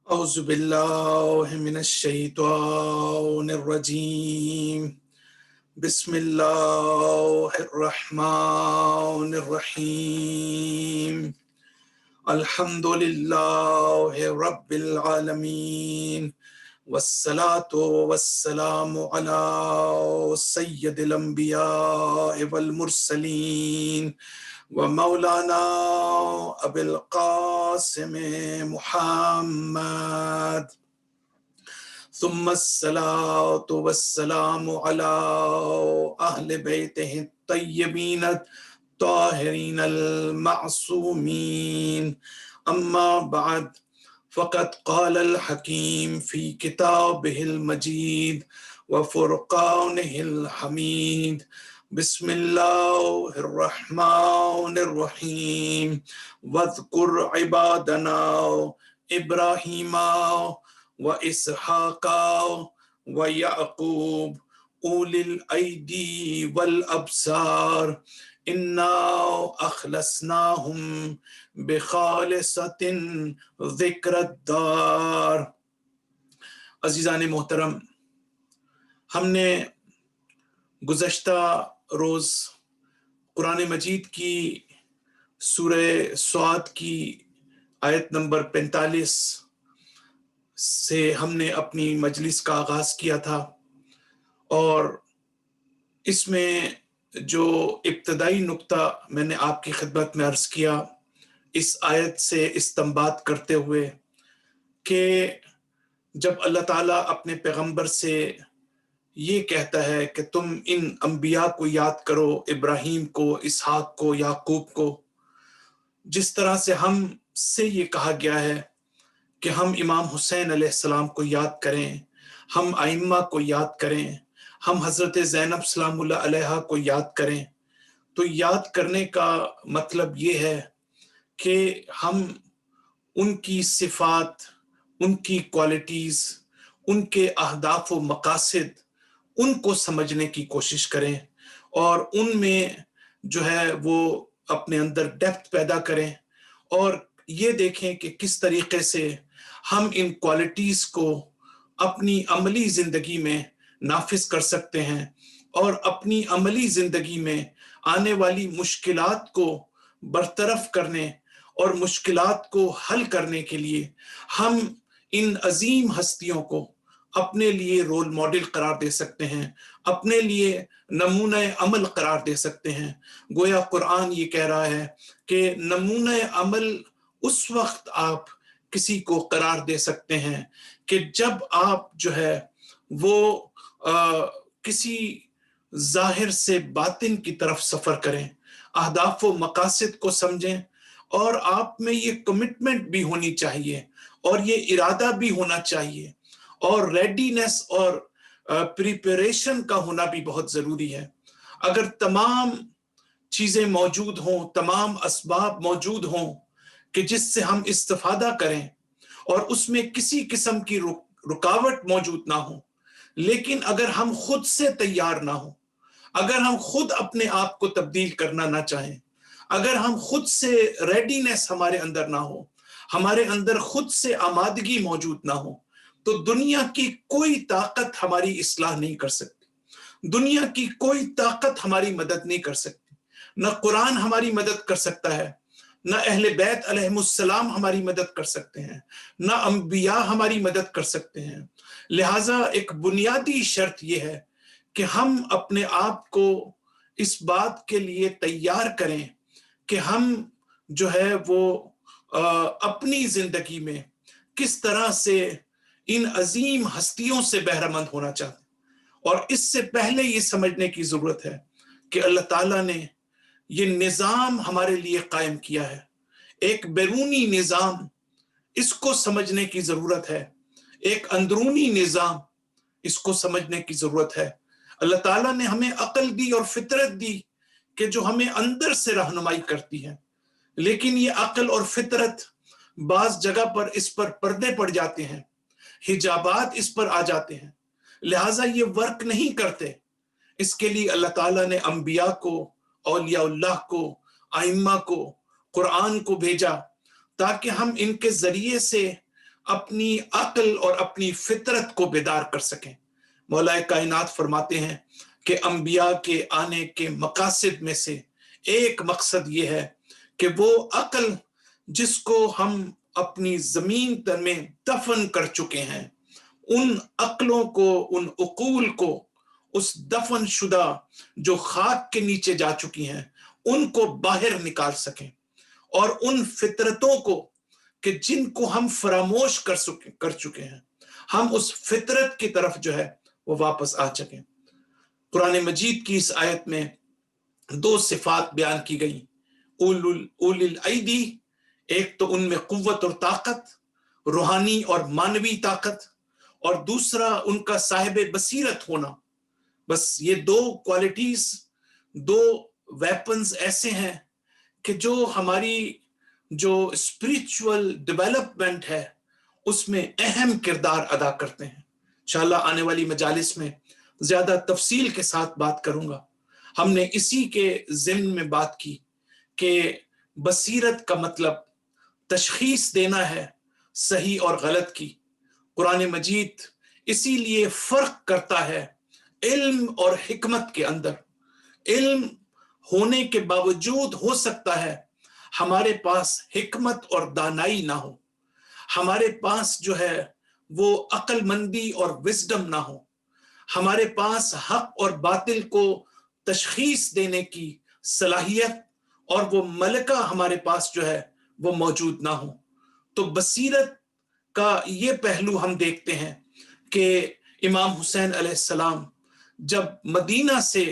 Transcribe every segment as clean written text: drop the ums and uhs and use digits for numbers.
أعوذ بالله من الشيطان الرجيم. بسم الله الرحمن الرحيم. الحمد لله رب العالمين، والصلاة والسلام على سيد الأنبياء والمرسلين ومولانا أبي القاسم محمد، ثم الصلاة والسلام على أهل بيته الطيبين الطاهرين المعصومين. أما بعد، فقد قال الحكيم في كتابه المجيد وفرقانه الحميد: بسم الله الرحمن الرحيم. واذكر عبادنا إبراهيم وإسحاق ويعقوب أولي الأيدي والأبصار إنا أخلصناهم بخالصة ذکر الدار۔ عزیزان محترم، ہم نے گزشتہ روز قرآن مجید کی سورہ صاد کی آیت نمبر 45 سے ہم نے اپنی مجلس کا آغاز کیا تھا، اور اس میں جو ابتدائی نقطہ میں نے آپ کی خدمت میں عرض کیا، اس آیت سے استنباط کرتے ہوئے کہ جب اللہ تعالیٰ اپنے پیغمبر سے یہ کہتا ہے کہ تم ان انبیاء کو یاد کرو، ابراہیم کو، اسحاق کو، یعقوب کو، جس طرح سے ہم سے یہ کہا گیا ہے کہ ہم امام حسین علیہ السلام کو یاد کریں، ہم ائمہ کو یاد کریں، ہم حضرت زینب سلام اللہ علیہا کو یاد کریں، تو یاد کرنے کا مطلب یہ ہے کہ ہم ان کی صفات، ان کی کوالٹیز، ان کے اہداف و مقاصد، ان کو سمجھنے کی کوشش کریں، اور ان میں جو ہے وہ اپنے اندر ڈیپتھ پیدا کریں، اور یہ دیکھیں کہ کس طریقے سے ہم ان کوالٹیز کو اپنی عملی زندگی میں نافذ کر سکتے ہیں، اور اپنی عملی زندگی میں آنے والی مشکلات کو برطرف کرنے اور مشکلات کو حل کرنے کے لیے ہم ان عظیم ہستیوں کو اپنے لیے رول ماڈل قرار دے سکتے ہیں، اپنے لیے نمونہ عمل قرار دے سکتے ہیں۔ گویا قرآن یہ کہہ رہا ہے کہ نمونہ عمل اس وقت آپ کسی کو قرار دے سکتے ہیں کہ جب آپ جو ہے وہ کسی ظاہر سے باطن کی طرف سفر کریں، اہداف و مقاصد کو سمجھیں، اور آپ میں یہ کمٹمنٹ بھی ہونی چاہیے، اور یہ ارادہ بھی ہونا چاہیے، اور ریڈینس اور پریپریشن کا ہونا بھی بہت ضروری ہے۔ اگر تمام چیزیں موجود ہوں، تمام اسباب موجود ہوں کہ جس سے ہم استفادہ کریں، اور اس میں کسی قسم کی رکاوٹ موجود نہ ہو، لیکن اگر ہم خود سے تیار نہ ہوں، اگر ہم خود اپنے آپ کو تبدیل کرنا نہ چاہیں، اگر ہم خود سے ریڈینس ہمارے اندر نہ ہو، ہمارے اندر خود سے آمادگی موجود نہ ہو، تو دنیا کی کوئی طاقت ہماری اصلاح نہیں کر سکتی، دنیا کی کوئی طاقت ہماری مدد نہیں کر سکتی، نہ قرآن ہماری مدد کر سکتا ہے، نہ اہل بیت علیہم السلام ہماری مدد کر سکتے ہیں، نہ انبیاء ہماری مدد کر سکتے ہیں۔ لہٰذا ایک بنیادی شرط یہ ہے کہ ہم اپنے آپ کو اس بات کے لیے تیار کریں کہ ہم جو ہے وہ اپنی زندگی میں کس طرح سے ان عظیم ہستیوں سے بہرہ مند ہونا چاہتے ہیں، اور اس سے پہلے یہ سمجھنے کی ضرورت ہے کہ اللہ تعالیٰ نے یہ نظام ہمارے لیے قائم کیا ہے، ایک بیرونی نظام، اس کو سمجھنے کی ضرورت ہے، ایک اندرونی نظام، اس کو سمجھنے کی ضرورت ہے۔ اللہ تعالیٰ نے ہمیں عقل دی اور فطرت دی کہ جو ہمیں اندر سے رہنمائی کرتی ہے، لیکن یہ عقل اور فطرت بعض جگہ پر اس پر پردے پڑ جاتے ہیں، حجابات اس پر آ جاتے ہیں، لہٰذا یہ ورک نہیں کرتے۔ اس کے لیے اللہ تعالیٰ نے انبیاء کو، اولیاء اللہ کو، ائمہ کو، قرآن کو بھیجا، تاکہ ہم ان کے ذریعے سے اپنی عقل اور اپنی فطرت کو بیدار کر سکیں۔ مولا کائنات فرماتے ہیں کہ انبیاء کے آنے کے مقاصد میں سے ایک مقصد یہ ہے کہ وہ عقل جس کو ہم اپنی زمین تن میں دفن کر چکے ہیں، ان عقلوں کو، ان عقول کو، اس دفن شدہ جو خاک کے نیچے جا چکی ہیں، ان کو باہر نکال سکیں، اور ان فطرتوں کو کہ جن کو ہم فراموش کر چکے ہیں، ہم اس فطرت کی طرف جو ہے وہ واپس آ سکیں۔ قرآن مجید کی اس آیت میں دو صفات بیان کی گئی، اول الایدی، ایک تو ان میں قوت اور طاقت، روحانی اور مانوی طاقت، اور دوسرا ان کا صاحب بصیرت ہونا۔ بس یہ دو کوالٹیز، دو ویپنز ایسے ہیں کہ جو ہماری جو اسپریچول ڈیولپمنٹ ہے اس میں اہم کردار ادا کرتے ہیں۔ انشاءاللہ آنے والی مجالس میں زیادہ تفصیل کے ساتھ بات کروں گا۔ ہم نے اسی کے ضمن میں بات کی کہ بصیرت کا مطلب تشخیص دینا ہے صحیح اور غلط کی۔ قرآن مجید اسی لیے فرق کرتا ہے علم اور حکمت کے اندر۔ علم ہونے کے باوجود ہو سکتا ہے ہمارے پاس حکمت اور دانائی نہ ہو، ہمارے پاس جو ہے وہ عقل مندی اور وزڈم نہ ہو، ہمارے پاس حق اور باطل کو تشخیص دینے کی صلاحیت اور وہ ملکہ ہمارے پاس جو ہے وہ موجود نہ ہو۔ تو بصیرت کا یہ پہلو ہم دیکھتے ہیں کہ امام حسین علیہ السلام جب مدینہ سے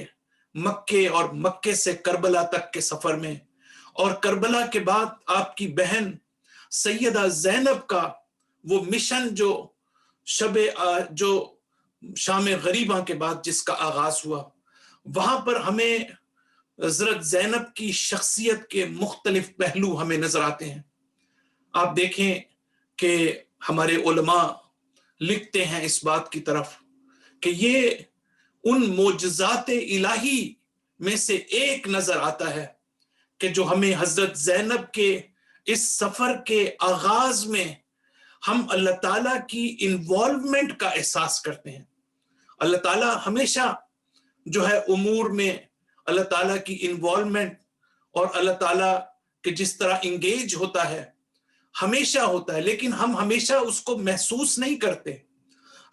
مکے اور مکے سے کربلا تک کے سفر میں، اور کربلا کے بعد آپ کی بہن سیدہ زینب کا وہ مشن جو شام غریبہ کے بعد جس کا آغاز ہوا، وہاں پر ہمیں حضرت زینب کی شخصیت کے مختلف پہلو ہمیں نظر آتے ہیں۔ آپ دیکھیں کہ ہمارے علماء لکھتے ہیں اس بات کی طرف کہ یہ ان معجزات الہی میں سے ایک نظر آتا ہے کہ جو ہمیں حضرت زینب کے اس سفر کے آغاز میں ہم اللہ تعالیٰ کی انوالومنٹ کا احساس کرتے ہیں۔ اللہ تعالیٰ ہمیشہ جو ہے امور میں اللہ تعالیٰ کی انوالومنٹ اور اللہ تعالیٰ کے جس طرح انگیج ہوتا ہے ہمیشہ ہوتا ہے، لیکن ہم ہمیشہ اس کو محسوس نہیں کرتے،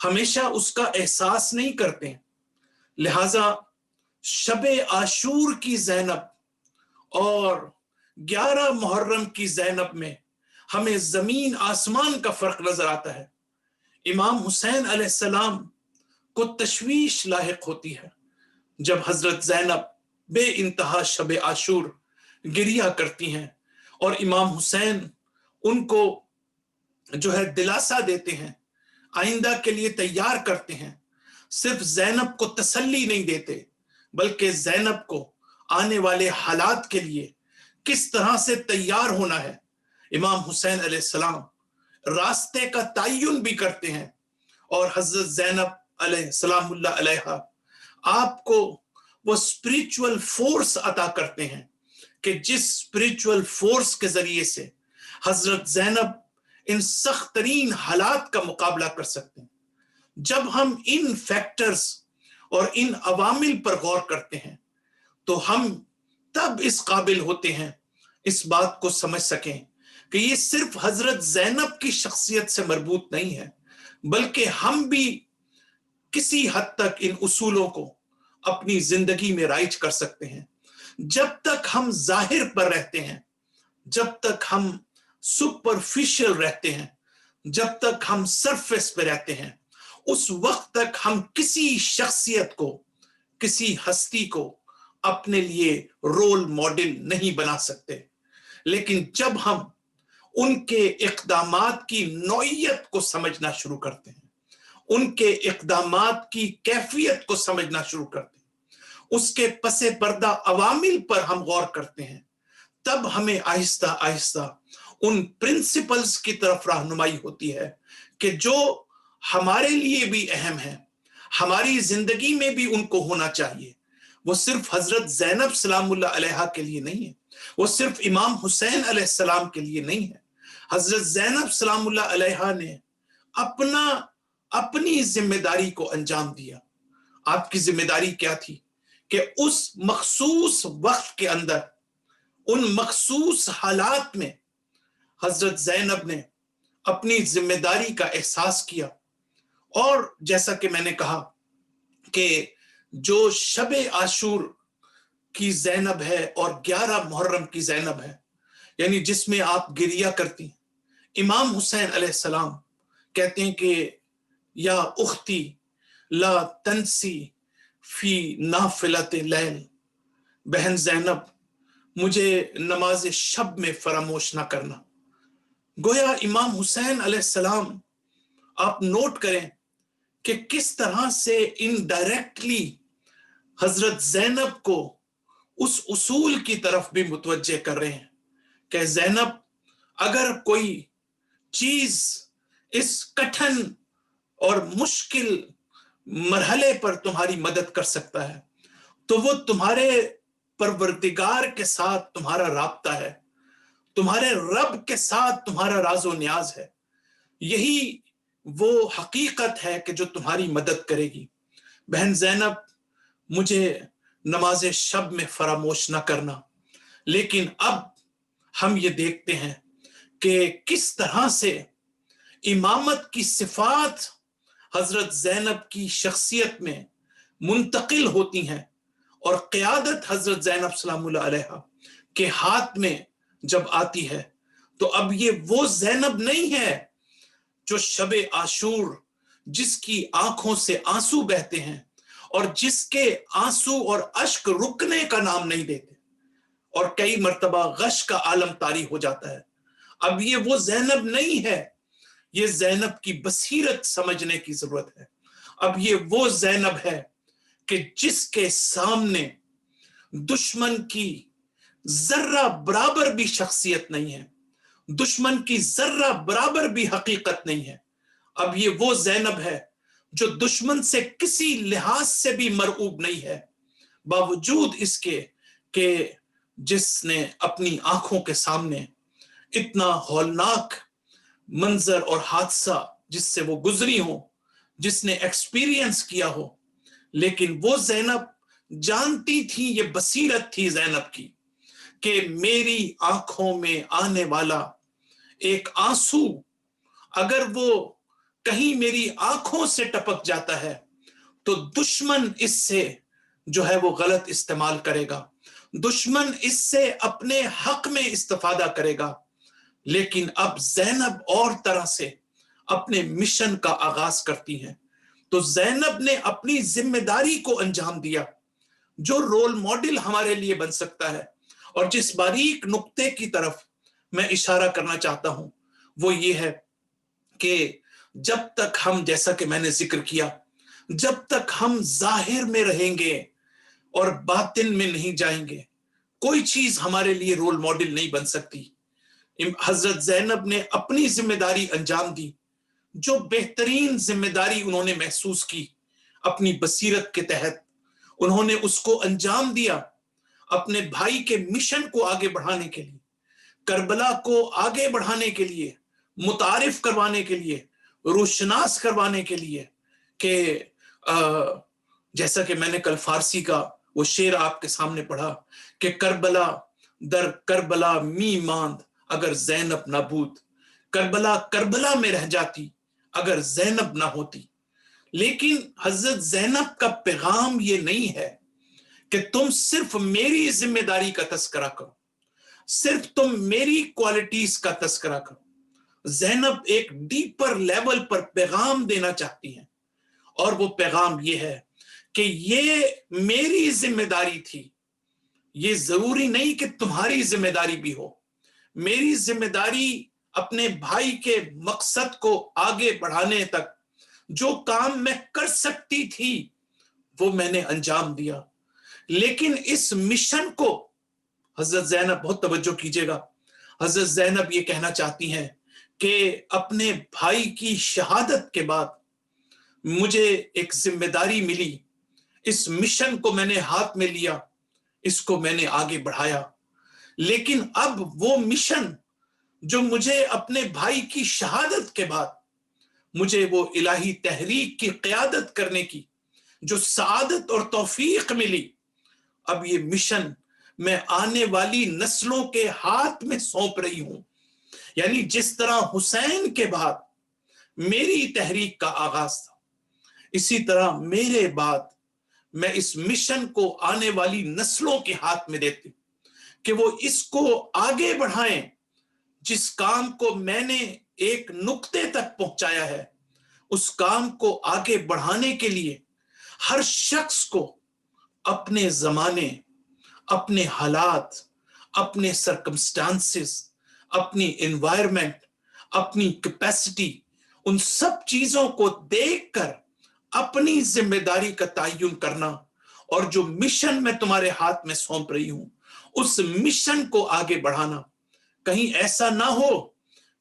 ہمیشہ اس کا احساس نہیں کرتے۔ لہٰذا شب عاشور کی زینب اور 11 محرم کی زینب میں ہمیں زمین آسمان کا فرق نظر آتا ہے۔ امام حسین علیہ السلام کو تشویش لاحق ہوتی ہے جب حضرت زینب بے انتہا شب عاشور گریہ کرتی ہیں، اور امام حسین ان کو جو ہے دلاسا دیتے ہیں، آئندہ کے لیے تیار کرتے ہیں۔ صرف زینب کو تسلی نہیں دیتے بلکہ زینب کو آنے والے حالات کے لیے کس طرح سے تیار ہونا ہے امام حسین علیہ السلام راستے کا تعین بھی کرتے ہیں، اور حضرت زینب علیہ سلام اللہ علیہ آپ کو وہ اسپریچول فورس عطا کرتے ہیں کہ جس اسپریچول فورس کے ذریعے سے حضرت زینب ان سخت ترین حالات کا مقابلہ کر سکتے ہیں۔ جب ہم ان فیکٹرز اور ان عوامل پر غور کرتے ہیں تو ہم تب اس قابل ہوتے ہیں اس بات کو سمجھ سکیں کہ یہ صرف حضرت زینب کی شخصیت سے مربوط نہیں ہے، بلکہ ہم بھی کسی حد تک ان اصولوں کو اپنی زندگی میں رائج کر سکتے ہیں۔ جب تک ہم ظاہر پر رہتے ہیں، جب تک ہم سپرفیشل رہتے ہیں، جب تک ہم سرفیس پہ رہتے ہیں، اس وقت تک ہم کسی شخصیت کو، کسی ہستی کو اپنے لیے رول ماڈل نہیں بنا سکتے۔ لیکن جب ہم ان کے اقدامات کی نوعیت کو سمجھنا شروع کرتے ہیں، ان کے اقدامات کی کیفیت کو سمجھنا شروع کرتے ہیں، اس کے پس پردہ عوامل پر ہم غور کرتے ہیں، تب ہمیں آہستہ آہستہ ان پرنسپلز کی طرف رہنمائی ہوتی ہے کہ جو ہمارے لیے بھی اہم ہیں، ہماری زندگی میں بھی ان کو ہونا چاہیے۔ وہ صرف حضرت زینب سلام اللہ علیہا کے لیے نہیں ہے، وہ صرف امام حسین علیہ السلام کے لیے نہیں ہے۔ حضرت زینب سلام اللہ علیہا نے اپنی ذمہ داری کو انجام دیا. آپ کی ذمہ داری کیا تھی؟ کہ اس مخصوص وقت کے اندر، ان مخصوص حالات میں حضرت زینب نے اپنی ذمہ داری کا احساس کیا. اور جیسا کہ میں نے کہا کہ جو شب عاشور کی زینب ہے اور 11 محرم کی زینب ہے، یعنی جس میں آپ گریہ کرتی ہیں. امام حسین علیہ السلام کہتے ہیں کہ یا اختی لا تنسی فی نافلت لیل، بہن زینب مجھے نماز شب میں فراموش نہ کرنا. گویا امام حسین علیہ السلام، آپ نوٹ کریں کہ کس طرح سے انڈائریکٹلی حضرت زینب کو اس اصول کی طرف بھی متوجہ کر رہے ہیں کہ زینب، اگر کوئی چیز اس کٹھن اور مشکل مرحلے پر تمہاری مدد کر سکتا ہے تو وہ تمہارے پروردگار کے ساتھ تمہارا رابطہ ہے، تمہارے رب کے ساتھ تمہارا راز و نیاز ہے. یہی وہ حقیقت ہے کہ جو تمہاری مدد کرے گی. بہن زینب مجھے نماز شب میں فراموش نہ کرنا. لیکن اب ہم یہ دیکھتے ہیں کہ کس طرح سے امامت کی صفات حضرت زینب کی شخصیت میں منتقل ہوتی ہیں، اور قیادت حضرت زینب سلام اللہ علیہا کے ہاتھ میں جب آتی ہے تو اب یہ وہ زینب نہیں ہے جو شب عاشور جس کی آنکھوں سے آنسو بہتے ہیں اور جس کے آنسو اور اشک رکنے کا نام نہیں دیتے اور کئی مرتبہ غش کا عالم طاری ہو جاتا ہے. اب یہ وہ زینب نہیں ہے. یہ زینب کی بصیرت سمجھنے کی ضرورت ہے. اب یہ وہ زینب ہے کہ جس کے سامنے دشمن کی ذرہ برابر بھی شخصیت نہیں ہے، دشمن کی ذرہ برابر بھی حقیقت نہیں ہے. اب یہ وہ زینب ہے جو دشمن سے کسی لحاظ سے بھی مرعوب نہیں ہے، باوجود اس کے کہ جس نے اپنی آنکھوں کے سامنے اتنا ہولناک منظر اور حادثہ جس سے وہ گزری ہو، جس نے ایکسپیرینس کیا ہو. لیکن وہ زینب جانتی تھی، یہ بصیرت تھی زینب کی کہ میری آنکھوں میں آنے والا ایک آنسو اگر وہ کہیں میری آنکھوں سے ٹپک جاتا ہے تو دشمن اس سے جو ہے وہ غلط استعمال کرے گا، دشمن اس سے اپنے حق میں استفادہ کرے گا. لیکن اب زینب اور طرح سے اپنے مشن کا آغاز کرتی ہیں. تو زینب نے اپنی ذمہ داری کو انجام دیا. جو رول ماڈل ہمارے لیے بن سکتا ہے اور جس باریک نقطے کی طرف میں اشارہ کرنا چاہتا ہوں وہ یہ ہے کہ جب تک ہم، جیسا کہ میں نے ذکر کیا، جب تک ہم ظاہر میں رہیں گے اور باطن میں نہیں جائیں گے، کوئی چیز ہمارے لیے رول ماڈل نہیں بن سکتی. حضرت زینب نے اپنی ذمہ داری انجام دی، جو بہترین ذمہ داری انہوں نے محسوس کی اپنی بصیرت کے تحت انہوں نے اس کو انجام دیا. اپنے بھائی کے مشن کو آگے بڑھانے کے لیے، کربلا کو آگے بڑھانے کے لیے، متعارف کروانے کے لیے، روشناس کروانے کے لیے کہ جیسا کہ میں نے کل فارسی کا وہ شعر آپ کے سامنے پڑھا کہ کربلا در کربلا می ماند اگر زینب نہ بود، کربلا کربلا میں رہ جاتی اگر زینب نہ ہوتی. لیکن حضرت زینب کا پیغام یہ نہیں ہے کہ تم صرف میری ذمہ داری کا تذکرہ کرو، صرف تم میری کوالٹیز کا تذکرہ کرو. زینب ایک ڈیپر لیول پر پیغام دینا چاہتی ہیں، اور وہ پیغام یہ ہے کہ یہ میری ذمہ داری تھی. یہ ضروری نہیں کہ تمہاری ذمہ داری بھی ہو. میری ذمہ داری اپنے بھائی کے مقصد کو آگے بڑھانے تک جو کام میں کر سکتی تھی وہ میں نے انجام دیا. لیکن اس مشن کو حضرت زینب، بہت توجہ کیجئے گا، حضرت زینب یہ کہنا چاہتی ہیں کہ اپنے بھائی کی شہادت کے بعد مجھے ایک ذمہ داری ملی، اس مشن کو میں نے ہاتھ میں لیا، اس کو میں نے آگے بڑھایا. لیکن اب وہ مشن جو مجھے اپنے بھائی کی شہادت کے بعد مجھے وہ الہی تحریک کی قیادت کرنے کی جو سعادت اور توفیق ملی، اب یہ مشن میں آنے والی نسلوں کے ہاتھ میں سونپ رہی ہوں۔ یعنی جس طرح حسین کے بعد میری تحریک کا آغاز تھا، اسی طرح میرے بعد میں اس مشن کو آنے والی نسلوں کے ہاتھ میں دیتی ہوں کہ وہ اس کو آگے بڑھائیں۔ جس کام کو میں نے ایک نقطے تک پہنچایا ہے، اس کام کو آگے بڑھانے کے لیے ہر شخص کو اپنے زمانے، اپنے حالات، اپنے سرکمسٹانسز، اپنی انوائرمنٹ، اپنی کیپیسٹی، ان سب چیزوں کو دیکھ کر اپنی ذمہ داری کا تعین کرنا، اور جو مشن میں تمہارے ہاتھ میں سونپ رہی ہوں اس مشن کو آگے بڑھانا۔ کہیں ایسا نہ ہو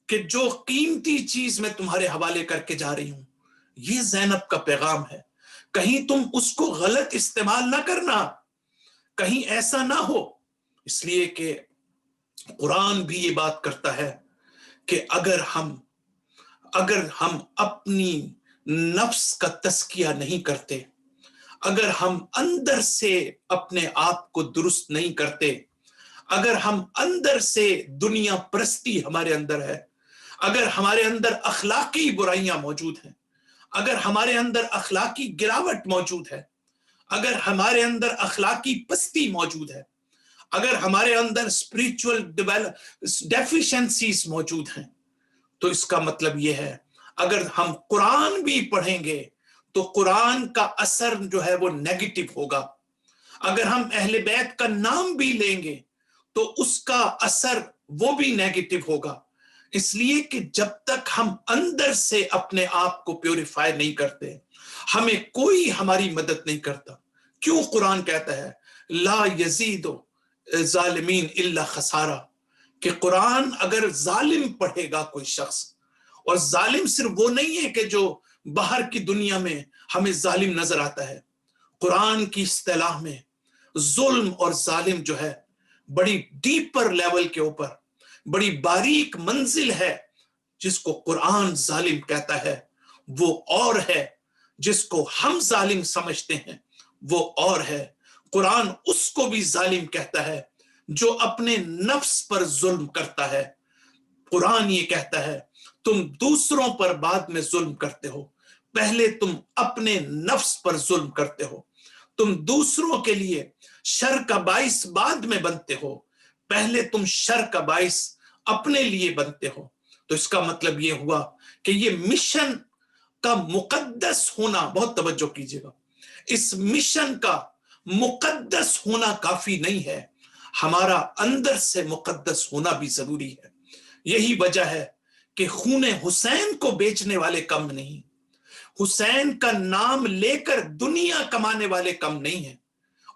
کہ جو قیمتی چیز میں تمہارے حوالے کر کے جا رہی ہوں، یہ زینب کا پیغام ہے، کہیں تم اس کو غلط استعمال نہ کرنا، کہیں ایسا نہ ہو۔ اس لیے کہ قرآن بھی یہ بات کرتا ہے کہ اگر ہم اپنی نفس کا تزکیہ نہیں کرتے، اگر ہم اندر سے اپنے آپ کو درست نہیں کرتے، اگر ہم اندر سے دنیا پرستی ہمارے اندر ہے، اگر ہمارے اندر اخلاقی برائیاں موجود ہیں، اگر ہمارے اندر اخلاقی گراوٹ موجود ہے، اگر ہمارے اندر اخلاقی پستی موجود ہے، اگر ہمارے اندر اسپریچول ڈیفیشنسیز موجود ہیں، تو اس کا مطلب یہ ہے اگر ہم قرآن بھی پڑھیں گے تو قرآن کا اثر جو ہے وہ نیگیٹو ہوگا، اگر ہم اہل بیت کا نام بھی لیں گے تو اس کا اثر وہ بھی نیگیٹو ہوگا۔ اس لیے کہ جب تک ہم اندر سے اپنے آپ کو پیوریفائی نہیں کرتے، ہمیں کوئی ہماری مدد نہیں کرتا۔ کیوں قرآن کہتا ہے لا یزید ظالمین الا خسارہ، کہ قرآن اگر ظالم پڑھے گا کوئی شخص، اور ظالم صرف وہ نہیں ہے کہ جو باہر کی دنیا میں ہمیں ظالم نظر آتا ہے، قرآن کی اصطلاح میں ظلم اور ظالم جو ہے بڑی ڈیپر لیول کے اوپر بڑی باریک منزل ہے، جس کو قرآن ظالم کہتا ہے وہ اور ہے، جس کو ہم ظالم سمجھتے ہیں وہ اور ہے۔ قرآن اس کو بھی ظالم کہتا ہے جو اپنے نفس پر ظلم کرتا ہے۔ قرآن یہ کہتا ہے تم دوسروں پر بعد میں ظلم کرتے ہو، پہلے تم اپنے نفس پر ظلم کرتے ہو، تم دوسروں کے لیے شر کا باعث بعد میں بنتے ہو، پہلے تم شر کا باعث اپنے لیے بنتے ہو۔ تو اس کا مطلب یہ ہوا کہ یہ مشن کا مقدس ہونا، بہت توجہ کیجئے گا، اس مشن کا مقدس ہونا کافی نہیں ہے، ہمارا اندر سے مقدس ہونا بھی ضروری ہے۔ یہی وجہ ہے کہ خون حسین کو بیچنے والے کم نہیں، حسین کا نام لے کر دنیا کمانے والے کم نہیں ہیں،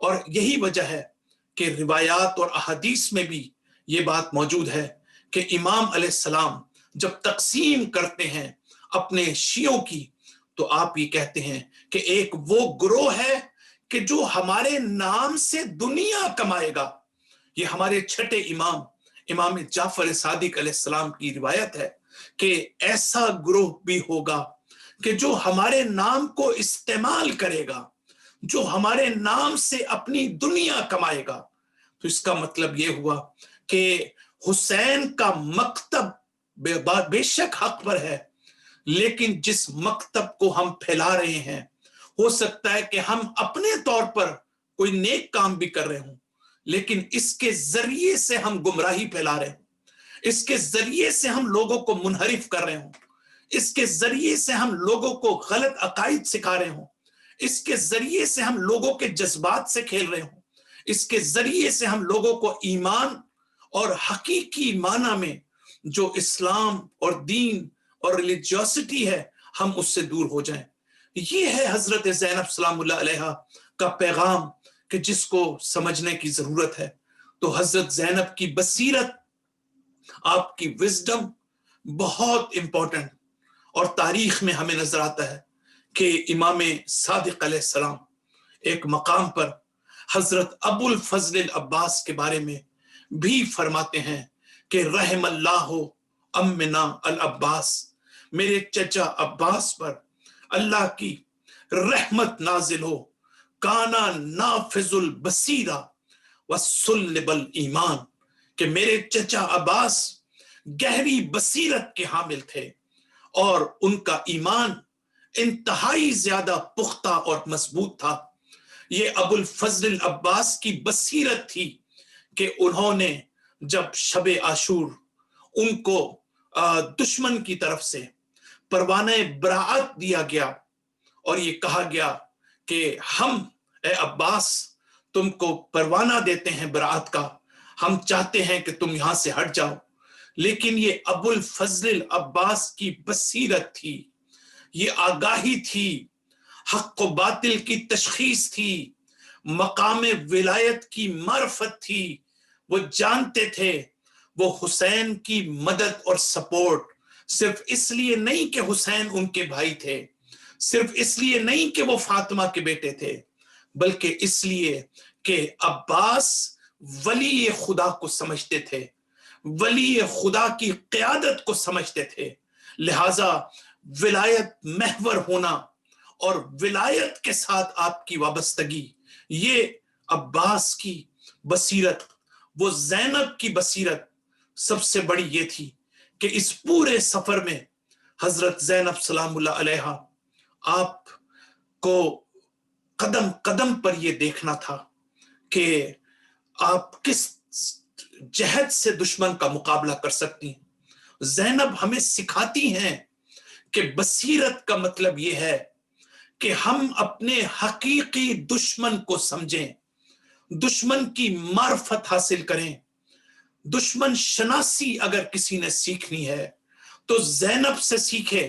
اور یہی وجہ ہے کہ روایات اور احادیث میں بھی یہ بات موجود ہے کہ امام علیہ السلام جب تقسیم کرتے ہیں اپنے شیعوں کی، تو آپ یہ کہتے ہیں کہ ایک وہ گروہ ہے کہ جو ہمارے نام سے دنیا کمائے گا۔ یہ ہمارے چھٹے امام جعفر صادق علیہ السلام کی روایت ہے کہ ایسا گروہ بھی ہوگا کہ جو ہمارے نام کو استعمال کرے گا، جو ہمارے نام سے اپنی دنیا کمائے گا۔ تو اس کا مطلب یہ ہوا کہ حسین کا مکتب بے شک حق پر ہے، لیکن جس مکتب کو ہم پھیلا رہے ہیں، ہو سکتا ہے کہ ہم اپنے طور پر کوئی نیک کام بھی کر رہے ہوں، لیکن اس کے ذریعے سے ہم گمراہی پھیلا رہے ہوں، اس کے ذریعے سے ہم لوگوں کو منحرف کر رہے ہوں، اس کے ذریعے سے ہم لوگوں کو غلط عقائد سکھا رہے ہوں، اس کے ذریعے سے ہم لوگوں کے جذبات سے کھیل رہے ہوں، اس کے ذریعے سے ہم لوگوں کو ایمان اور حقیقی معنی میں جو اسلام اور دین اور ریلیجیوسٹی ہے، ہم اس سے دور ہو جائیں۔ یہ ہے حضرت زینب سلام اللہ علیہا کا پیغام کہ جس کو سمجھنے کی ضرورت ہے۔ تو حضرت زینب کی بصیرت، آپ کی وزڈم بہت امپورٹنٹ، اور تاریخ میں ہمیں نظر آتا ہے کہ امام صادق علیہ السلام ایک مقام پر حضرت ابو الفضل العباس کے بارے میں بھی فرماتے ہیں کہ رحم اللہ امنا العباس، میرے چچا عباس پر اللہ کی رحمت نازل ہو، کانا نافذ البصیرہ وسلب الایمان، کہ میرے چچا عباس گہری بصیرت کے حامل تھے اور ان کا ایمان انتہائی زیادہ پختہ اور مضبوط تھا۔ یہ ابو الفضل العباس کی بصیرت تھی کہ انہوں نے جب شب عاشور ان کو دشمن کی طرف سے پروانہ براعت دیا گیا اور یہ کہا گیا کہ ہم اے عباس تم کو پروانہ دیتے ہیں براعت کا، ہم چاہتے ہیں کہ تم یہاں سے ہٹ جاؤ، لیکن یہ ابو الفضل العباس کی بصیرت تھی، یہ آگاہی تھی، حق و باطل کی تشخیص تھی، مقام ولایت کی معرفت تھی۔ وہ جانتے تھے وہ حسین کی مدد اور سپورٹ صرف اس لیے نہیں کہ حسین ان کے بھائی تھے، صرف اس لیے نہیں کہ وہ فاطمہ کے بیٹے تھے، بلکہ اس لیے کہ عباس ولی خدا کو سمجھتے تھے، ولی خدا کی قیادت کو سمجھتے تھے، لہٰذا ولایت محور ہونا اور ولایت کے ساتھ آپ کی وابستگی، یہ عباس کی بصیرت، وہ زینب کی بصیرت سب سے بڑی یہ تھی کہ اس پورے سفر میں حضرت زینب سلام اللہ علیہا آپ کو قدم قدم پر یہ دیکھنا تھا کہ آپ کس جہد سے دشمن کا مقابلہ کر سکتی ہیں۔ زینب ہمیں سکھاتی ہیں کہ بصیرت کا مطلب یہ ہے کہ ہم اپنے حقیقی دشمن کو سمجھیں، دشمن کی معرفت حاصل کریں۔ دشمن شناسی اگر کسی نے سیکھنی ہے تو زینب سے سیکھے،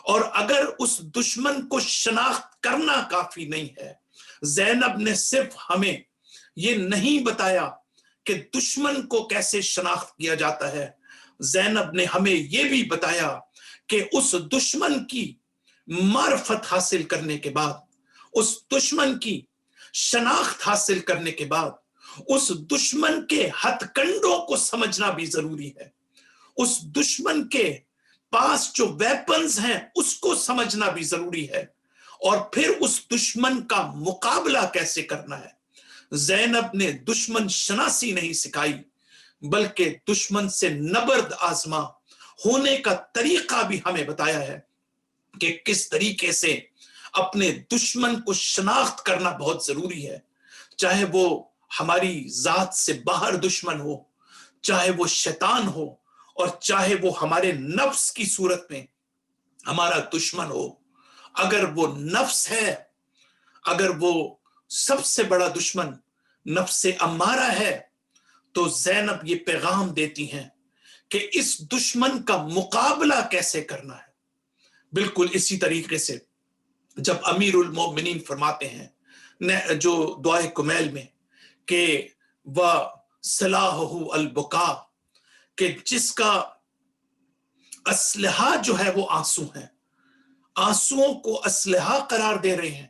اور اگر اس دشمن کو شناخت کرنا کافی نہیں ہے، زینب نے صرف ہمیں یہ نہیں بتایا کہ دشمن کو کیسے شناخت کیا جاتا ہے، زینب نے ہمیں یہ بھی بتایا کہ اس دشمن کی معرفت حاصل کرنے کے بعد، اس دشمن کی شناخت حاصل کرنے کے بعد، اس دشمن کے ہتھ کنڈوں کو سمجھنا بھی ضروری ہے، اس دشمن کے پاس جو ویپنز ہیں اس کو سمجھنا بھی ضروری ہے، اور پھر اس دشمن کا مقابلہ کیسے کرنا ہے۔ زینب نے دشمن شناسی نہیں سکھائی، بلکہ دشمن سے نبرد آزما ہونے کا طریقہ بھی ہمیں بتایا ہے کہ کس طریقے سے اپنے دشمن کو شناخت کرنا بہت ضروری ہے، چاہے وہ ہماری ذات سے باہر دشمن ہو، چاہے وہ شیطان ہو، اور چاہے وہ ہمارے نفس کی صورت میں ہمارا دشمن ہو۔ اگر وہ نفس ہے، اگر وہ سب سے بڑا دشمن نفس امارہ ہے، تو زینب یہ پیغام دیتی ہیں کہ اس دشمن کا مقابلہ کیسے کرنا ہے۔ بالکل اسی طریقے سے جب امیر المومنین فرماتے ہیں جو دعائے کمیل میں کہ وَصَلَاحُ الْبُكَاء، کہ جس کا اسلحہ جو ہے وہ آنسو ہیں، آنسوؤں کو اسلحہ قرار دے رہے ہیں،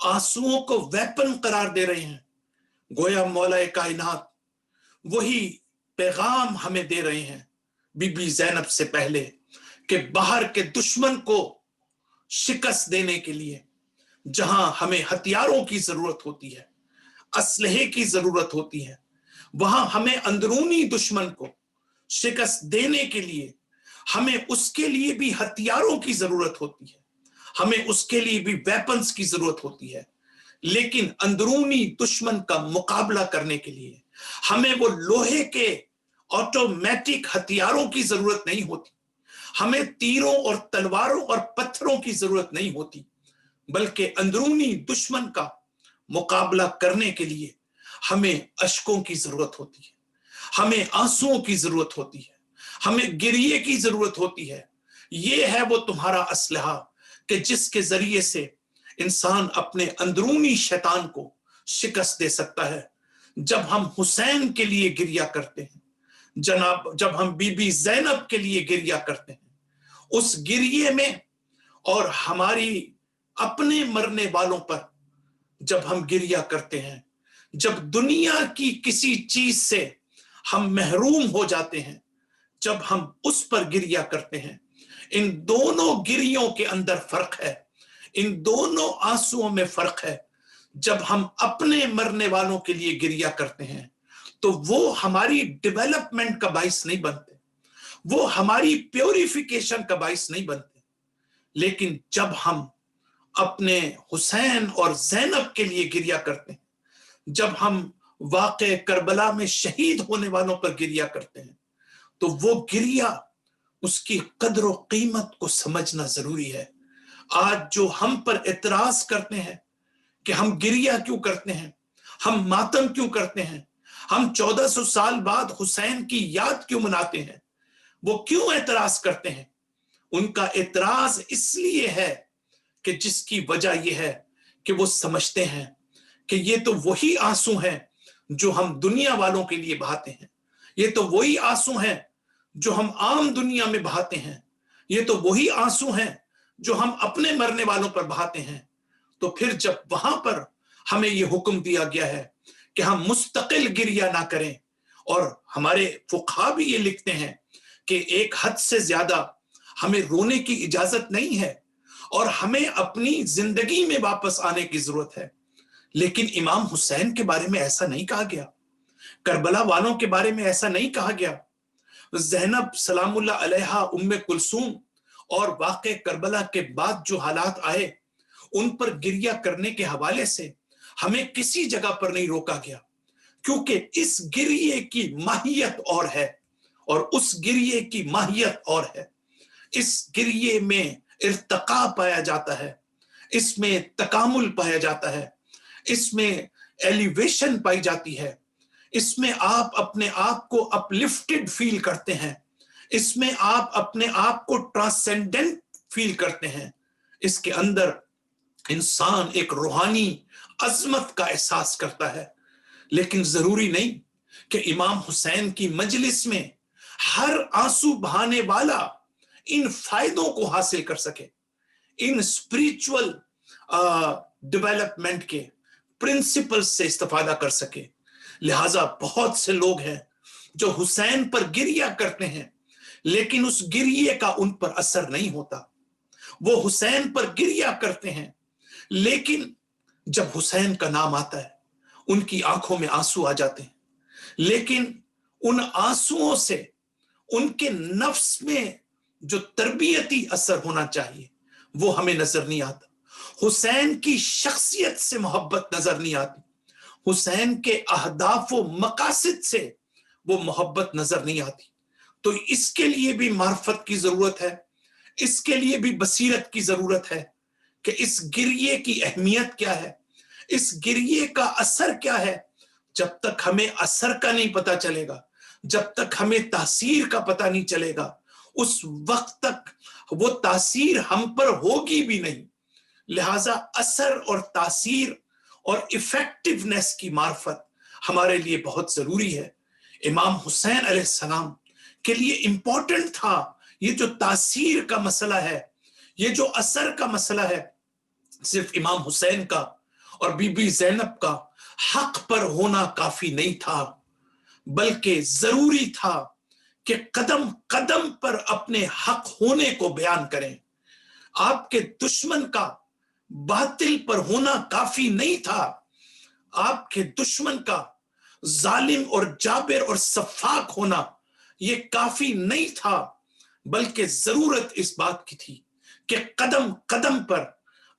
آنسوؤں کو ویپن قرار دے رہے ہیں، گویا مولا کائنات وہی پیغام ہمیں دے رہے ہیں بی بی زینب سے پہلے کہ باہر کے دشمن کو شکست دینے کے لیے جہاں ہمیں ہتھیاروں کی ضرورت ہوتی ہے، اسلحے کی ضرورت ہوتی ہے، وہاں ہمیں اندرونی دشمن کو شکست دینے کے لیے ہمیں اس کے لیے بھی ہتھیاروں کی ضرورت ہوتی ہے، ہمیں اس کے لیے بھی ویپنز کی ضرورت ہوتی ہے، لیکن اندرونی دشمن کا مقابلہ کرنے کے لیے ہمیں وہ لوہے کے آٹومیٹک ہتھیاروں کی ضرورت نہیں ہوتی، ہمیں تیروں اور تلواروں اور پتھروں کی ضرورت نہیں ہوتی، بلکہ اندرونی دشمن کا مقابلہ کرنے کے لیے ہمیں اشکوں کی ضرورت ہوتی ہے، ہمیں آنسوؤں کی ضرورت ہوتی ہے، ہمیں گریے کی ضرورت ہوتی ہے۔ یہ ہے وہ تمہارا اسلحہ کہ جس کے ذریعے سے انسان اپنے اندرونی شیطان کو شکست دے سکتا ہے۔ جب ہم حسین کے لیے گریہ کرتے ہیں، جب ہم بی بی زینب کے لیے گریہ کرتے ہیں، اس گریے میں اور ہماری اپنے مرنے والوں پر جب ہم گریہ کرتے ہیں، جب دنیا کی کسی چیز سے ہم محروم ہو جاتے ہیں جب ہم اس پر گریہ کرتے ہیں۔ ان دونوں گریوں کے اندر فرق ہے، ان دونوں آنسوؤں میں فرق ہے۔ جب ہم اپنے مرنے والوں کے لیے گریہ کرتے ہیں تو وہ ہماری ڈیولپمنٹ کا باعث نہیں بنتے، وہ ہماری پیوریفیکیشن کا باعث نہیں بنتے۔ لیکن جب ہم اپنے حسین اور زینب کے لیے گریہ کرتے ہیں، جب ہم واقع کربلا میں شہید ہونے والوں پر گریہ کرتے ہیں، تو وہ گریہ، اس کی قدر و قیمت کو سمجھنا ضروری ہے۔ آج جو ہم پر اعتراض کرتے ہیں کہ ہم گریہ کیوں کرتے ہیں، ہم ماتم کیوں کرتے ہیں، ہم 1400 سال بعد حسین کی یاد کیوں مناتے ہیں، وہ کیوں اعتراض کرتے ہیں؟ ان کا اعتراض اس لیے ہے کہ جس کی وجہ یہ ہے کہ وہ سمجھتے ہیں کہ یہ تو وہی آنسو ہیں جو ہم دنیا والوں کے لیے بہاتے ہیں، یہ تو وہی آنسو ہیں جو ہم عام دنیا میں بہاتے ہیں، یہ تو وہی آنسو ہیں جو ہم اپنے مرنے والوں پر بہاتے ہیں۔ تو پھر جب وہاں پر ہمیں یہ حکم دیا گیا ہے کہ ہم مستقل گریہ نہ کریں، اور ہمارے فقہا بھی یہ لکھتے ہیں کہ ایک حد سے زیادہ ہمیں رونے کی اجازت نہیں ہے اور ہمیں اپنی زندگی میں واپس آنے کی ضرورت ہے، لیکن امام حسین کے بارے میں ایسا نہیں کہا گیا، کربلا والوں کے بارے میں ایسا نہیں کہا گیا۔ زینب سلام اللہ علیہا، ام کلثوم، اور واقع کربلا کے بعد جو حالات آئے ان پر گریہ کرنے کے حوالے سے ہمیں کسی جگہ پر نہیں روکا گیا، کیونکہ اس گریے کی ماہیت اور ہے اور اس گریے کی ماہیت اور ہے۔ اس گریے میں ارتقاء پایا جاتا ہے، اس میں تکامل پایا جاتا ہے، اس میں ایلیویشن پائی جاتی ہے، اس میں آپ اپنے آپ کو اپلفٹڈ فیل کرتے ہیں، اس میں آپ اپنے آپ کو ٹرانسینڈنٹ فیل کرتے ہیں۔ اس کے اندر انسان ایک روحانی عظمت کا احساس کرتا ہے۔ لیکن ضروری نہیں کہ امام حسین کی مجلس میں ہر آنسو بہانے والا ان فائدوں کو حاصل کر سکے، ان اسپریچول ڈیولپمنٹ کے پرنسپل سے استفادہ کر سکے۔ لہٰذا بہت سے لوگ ہیں جو حسین پر گریہ کرتے ہیں لیکن اس گریے کا ان پر اثر نہیں ہوتا، وہ حسین پر گریہ کرتے ہیں لیکن جب حسین کا نام آتا ہے ان کی آنکھوں میں آنسو آ جاتے ہیں، لیکن ان آنسوؤں سے ان کے نفس میں جو تربیتی اثر ہونا چاہیے وہ ہمیں نظر نہیں آتا۔ حسین کی شخصیت سے محبت نظر نہیں آتی، حسین کے اہداف و مقاصد سے وہ محبت نظر نہیں آتی۔ تو اس کے لیے بھی معرفت کی ضرورت ہے، اس کے لیے بھی بصیرت کی ضرورت ہے کہ اس گریے کی اہمیت کیا ہے، اس گریے کا اثر کیا ہے۔ جب تک ہمیں اثر کا نہیں پتا چلے گا، جب تک ہمیں تاثیر کا پتہ نہیں چلے گا، اس وقت تک وہ تاثیر ہم پر ہوگی بھی نہیں۔ لہٰذا اثر اور تاثیر اور ایفیکٹونیس کی معرفت ہمارے لیے بہت ضروری ہے۔ امام حسین علیہ السلام کے لیے امپورٹنٹ تھا یہ جو تاثیر کا مسئلہ ہے، یہ جو اثر کا مسئلہ ہے، صرف امام حسین کا اور بی بی زینب کا حق پر ہونا کافی نہیں تھا، بلکہ ضروری تھا کہ قدم قدم پر اپنے حق ہونے کو بیان کریں۔ آپ کے دشمن کا باطل پر ہونا کافی نہیں تھا، آپ کے دشمن کا ظالم اور جابر اور سفاک ہونا یہ کافی نہیں تھا، بلکہ ضرورت اس بات کی تھی کہ قدم قدم پر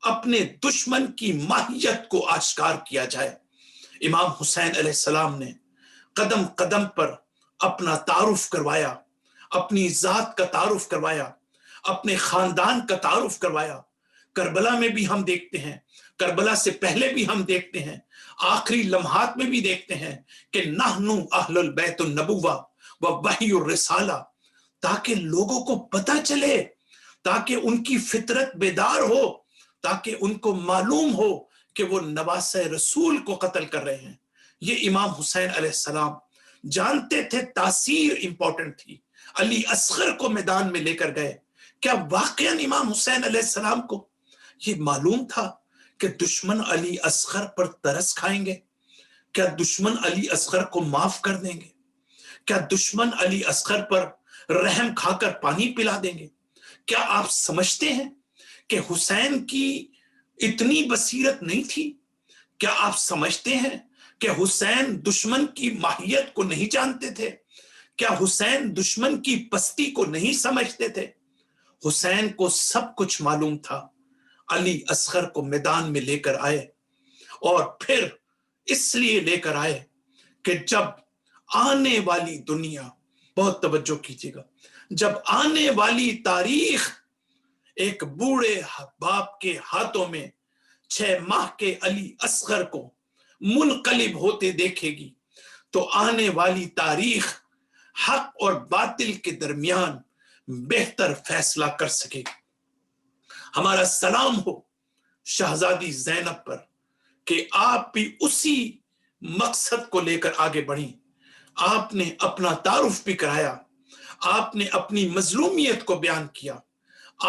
اپنے دشمن کی ماہیت کو آشکار کیا جائے۔ امام حسین علیہ السلام نے قدم قدم پر اپنا تعارف کروایا، اپنی ذات کا تعارف کروایا، اپنے خاندان کا تعارف کروایا۔ کربلا میں بھی ہم دیکھتے ہیں، کربلا سے پہلے بھی ہم دیکھتے ہیں، آخری لمحات میں بھی دیکھتے ہیں کہ نحنو اہل البیت النبوہ و وحی الرسالہ، تاکہ لوگوں کو پتہ چلے، تاکہ ان کی فطرت بیدار ہو، تاکہ ان کو معلوم ہو کہ وہ نواسہ رسول کو قتل کر رہے ہیں۔ یہ امام حسین علیہ السلام جانتے تھے، تاثیر امپورٹنٹ تھی۔ علی اصغر کو میدان میں لے کر گئے، کیا واقعاً امام حسین علیہ السلام کو یہ معلوم تھا کہ دشمن علی اصغر پر ترس کھائیں گے؟ کیا دشمن علی اصغر کو معاف کر دیں گے؟ کیا دشمن علی اصغر پر رحم کھا کر پانی پلا دیں گے؟ کیا آپ سمجھتے ہیں کہ حسین کی اتنی بصیرت نہیں تھی؟ کیا آپ سمجھتے ہیں کہ حسین دشمن کی ماہیت کو نہیں جانتے تھے؟ کیا حسین دشمن کی پستی کو نہیں سمجھتے تھے؟ حسین کو سب کچھ معلوم تھا۔ علی اصغر کو میدان میں لے کر آئے، اور پھر اس لیے لے کر آئے کہ جب آنے والی دنیا، بہت توجہ کیجیے گا، جب آنے والی تاریخ ایک بوڑھے باپ کے ہاتھوں میں 6 ماہ کے علی اصغر کو منقلب ہوتے دیکھے گی، تو آنے والی تاریخ حق اور باطل کے درمیان بہتر فیصلہ کر سکے گی۔ ہمارا سلام ہو شہزادی زینب پر کہ آپ بھی اسی مقصد کو لے کر آگے بڑھیں۔ آپ نے اپنا تعارف بھی کرایا، آپ نے اپنی مظلومیت کو بیان کیا،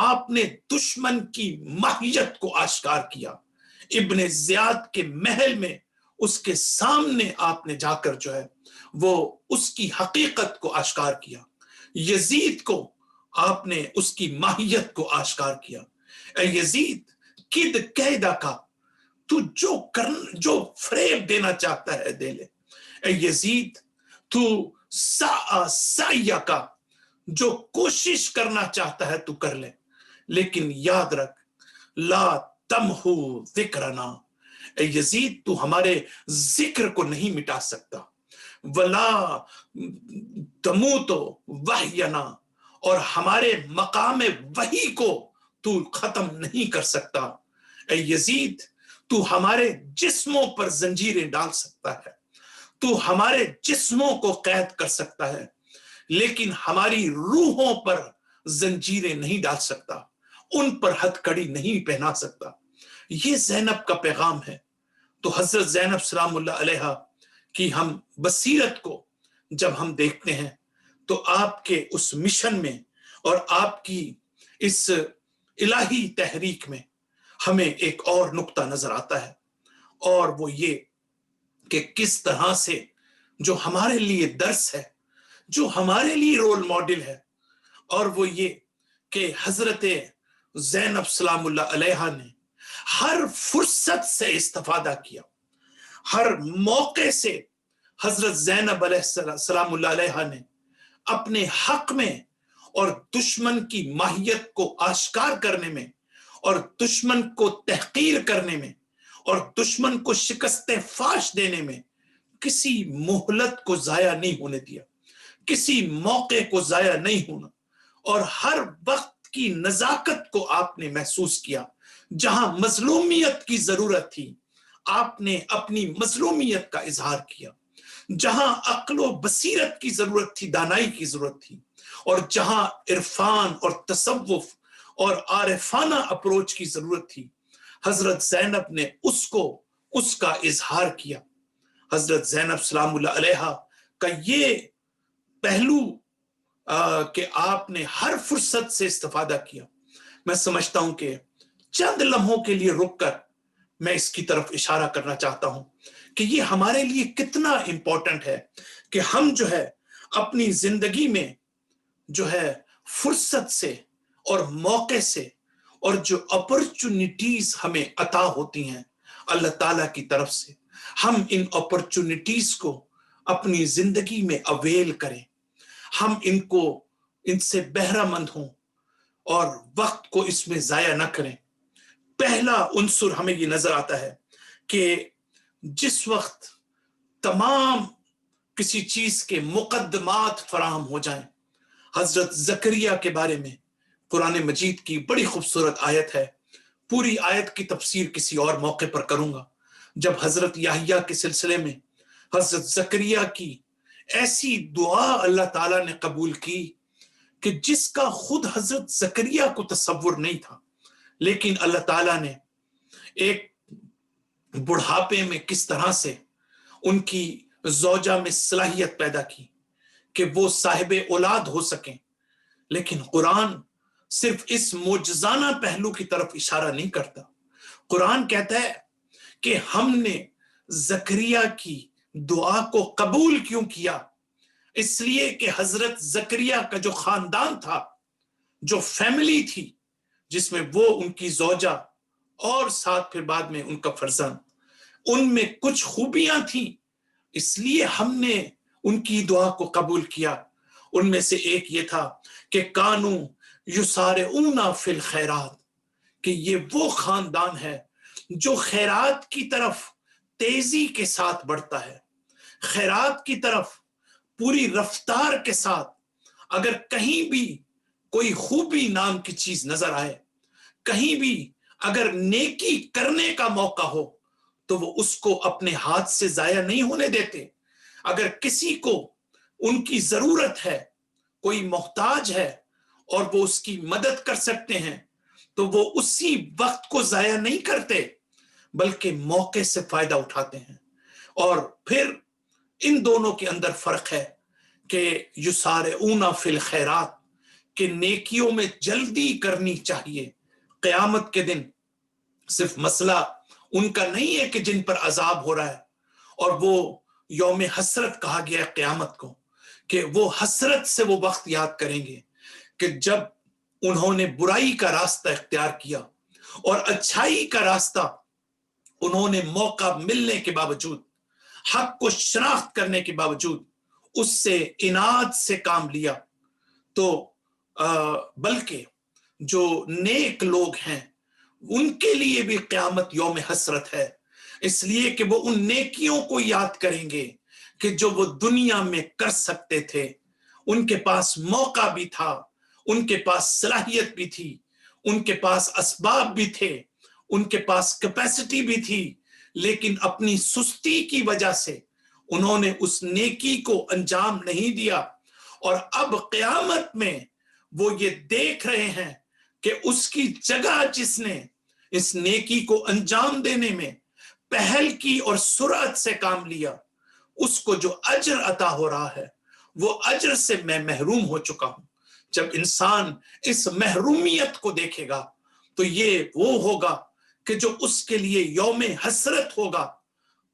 آپ نے دشمن کی ماہیت کو آشکار کیا۔ ابن زیاد کے محل میں اس کے سامنے آپ نے جا کر جو ہے وہ اس کی حقیقت کو آشکار کیا۔ یزید کو آپ نے اس کی ماہیت کو آشکار کیا۔ اے یزید، کد قیدہ کا، تو جو فریب دینا چاہتا ہے دے لے۔ اے یزید، تو سعیہ کا، جو کوشش کرنا چاہتا ہے تو کر لے، لیکن یاد رکھ، لا تمحو ذکرنا، اے یزید تو ہمارے ذکر کو نہیں مٹا سکتا، ولا تموت وحینا، اور ہمارے مقام وحی کو تو ختم نہیں کر سکتا۔ اے یزید، تو ہمارے جسموں پر زنجیریں ڈال سکتا ہے، تو ہمارے جسموں کو قید کر سکتا ہے، لیکن ہماری روحوں پر زنجیریں نہیں ڈال سکتا، ان پر ہتھ کڑی نہیں پہنا سکتا۔ یہ زینب کا پیغام ہے۔ تو حضرت زینب سلام اللہ علیہا کی ہم بصیرت کو جب ہم دیکھتے ہیں تو آپ کے اس مشن میں اور آپ کی اس الہی تحریک میں ہمیں ایک اور نقطہ نظر آتا ہے، اور وہ یہ کہ کس طرح سے جو ہمارے لیے درس ہے، جو ہمارے لیے رول ماڈل ہے، اور وہ یہ کہ حضرت زینب سلام اللہ علیہا نے ہر فرصت سے استفادہ کیا، ہر موقع سے حضرت زینب علیہ السلام اللہ علیہا نے اپنے حق میں اور دشمن کی ماہیت کو آشکار کرنے میں، اور دشمن کو تحقیر کرنے میں، اور دشمن کو شکست فاش دینے میں کسی مہلت کو ضائع نہیں ہونے دیا، کسی موقع کو ضائع نہیں ہونا، اور ہر وقت کی نزاکت کو آپ نے محسوس کیا۔ جہاں مظلومیت کی ضرورت تھی آپ نے اپنی مظلومیت کا اظہار کیا، جہاں عقل و بصیرت کی ضرورت تھی، دانائی کی ضرورت تھی، اور جہاں عرفان اور تصوف اور عارفانہ اپروچ کی ضرورت تھی، حضرت زینب نے اس کا اظہار کیا۔ حضرت زینب سلام اللہ علیہا کا یہ پہلو کہ آپ نے ہر فرصت سے استفادہ کیا، میں سمجھتا ہوں کہ چند لمحوں کے لیے رک کر میں اس کی طرف اشارہ کرنا چاہتا ہوں کہ یہ ہمارے لیے کتنا امپورٹنٹ ہے کہ ہم جو ہے اپنی زندگی میں جو ہے فرصت سے اور موقع سے، اور جو اپرچونٹیز ہمیں عطا ہوتی ہیں اللہ تعالیٰ کی طرف سے، ہم ان اپرچونٹیز کو اپنی زندگی میں اویل کریں، ہم ان سے بہرہ مند ہوں اور وقت کو اس میں ضائع نہ کریں۔ پہلا عنصر ہمیں یہ نظر آتا ہے کہ جس وقت تمام کسی چیز کے مقدمات فراہم ہو جائیں، حضرت زکریا کے بارے میں قرآن مجید کی بڑی خوبصورت آیت ہے، پوری آیت کی تفسیر کسی اور موقع پر کروں گا، جب حضرت یحییٰ کے سلسلے میں حضرت زکریا کی ایسی دعا اللہ تعالیٰ نے قبول کی کہ جس کا خود حضرت زکریا کو تصور نہیں تھا، لیکن اللہ تعالیٰ نے ایک بڑھاپے میں کس طرح سے ان کی زوجہ میں صلاحیت پیدا کی کہ وہ صاحب اولاد ہو سکیں۔ لیکن قرآن صرف اس معجزانہ پہلو کی طرف اشارہ نہیں کرتا، قرآن کہتا ہے کہ ہم نے زکریا کی دعا کو قبول کیوں کیا؟ اس لیے کہ حضرت زکریا کا جو خاندان تھا، جو فیملی تھی، جس میں وہ، ان کی زوجہ اور ساتھ پھر بعد میں ان کا فرزند، ان میں کچھ خوبیاں تھیں، اس لیے ہم نے ان کی دعا کو قبول کیا۔ ان میں سے ایک یہ تھا کہ کانو یسارعون فی الخیرات، کہ یہ وہ خاندان ہے جو خیرات کی طرف تیزی کے ساتھ بڑھتا ہے، خیرات کی طرف پوری رفتار کے ساتھ۔ اگر کہیں بھی کوئی خوبی نام کی چیز نظر آئے، کہیں بھی اگر نیکی کرنے کا موقع ہو، تو وہ اس کو اپنے ہاتھ سے ضائع نہیں ہونے دیتے۔ اگر کسی کو ان کی ضرورت ہے، کوئی محتاج ہے اور وہ اس کی مدد کر سکتے ہیں، تو وہ اسی وقت کو ضائع نہیں کرتے، بلکہ موقع سے فائدہ اٹھاتے ہیں۔ اور پھر ان دونوں کے اندر فرق ہے کہ یسارعون فی الخیرات، کہ نیکیوں میں جلدی کرنی چاہیے۔ قیامت کے دن صرف مسئلہ ان کا نہیں ہے کہ جن پر عذاب ہو رہا ہے، اور وہ یوم حسرت کہا گیا ہے قیامت کو، کہ وہ حسرت سے وہ وقت یاد کریں گے کہ جب انہوں نے برائی کا راستہ اختیار کیا اور اچھائی کا راستہ انہوں نے موقع ملنے کے باوجود، حق کو شناخت کرنے کے باوجود اس سے عناد سے کام لیا۔ تو بلکہ جو نیک لوگ ہیں ان کے لیے بھی قیامت یوم حسرت ہے، اس لیے کہ وہ ان نیکیوں کو یاد کریں گے کہ جو وہ دنیا میں کر سکتے تھے، ان کے پاس موقع بھی تھا، ان کے پاس صلاحیت بھی تھی، ان کے پاس اسباب بھی تھے، ان کے پاس کیپیسٹی بھی تھی، لیکن اپنی سستی کی وجہ سے انہوں نے اس نیکی کو انجام نہیں دیا۔ اور اب قیامت میں وہ یہ دیکھ رہے ہیں کہ اس کی جگہ جس نے اس نیکی کو انجام دینے میں پہل کی اور سرعت سے کام لیا، اس کو جو اجر عطا ہو رہا ہے، وہ اجر سے میں محروم ہو چکا ہوں۔ جب انسان اس محرومیت کو دیکھے گا تو یہ وہ ہوگا کہ جو اس کے لیے یوم حسرت ہوگا۔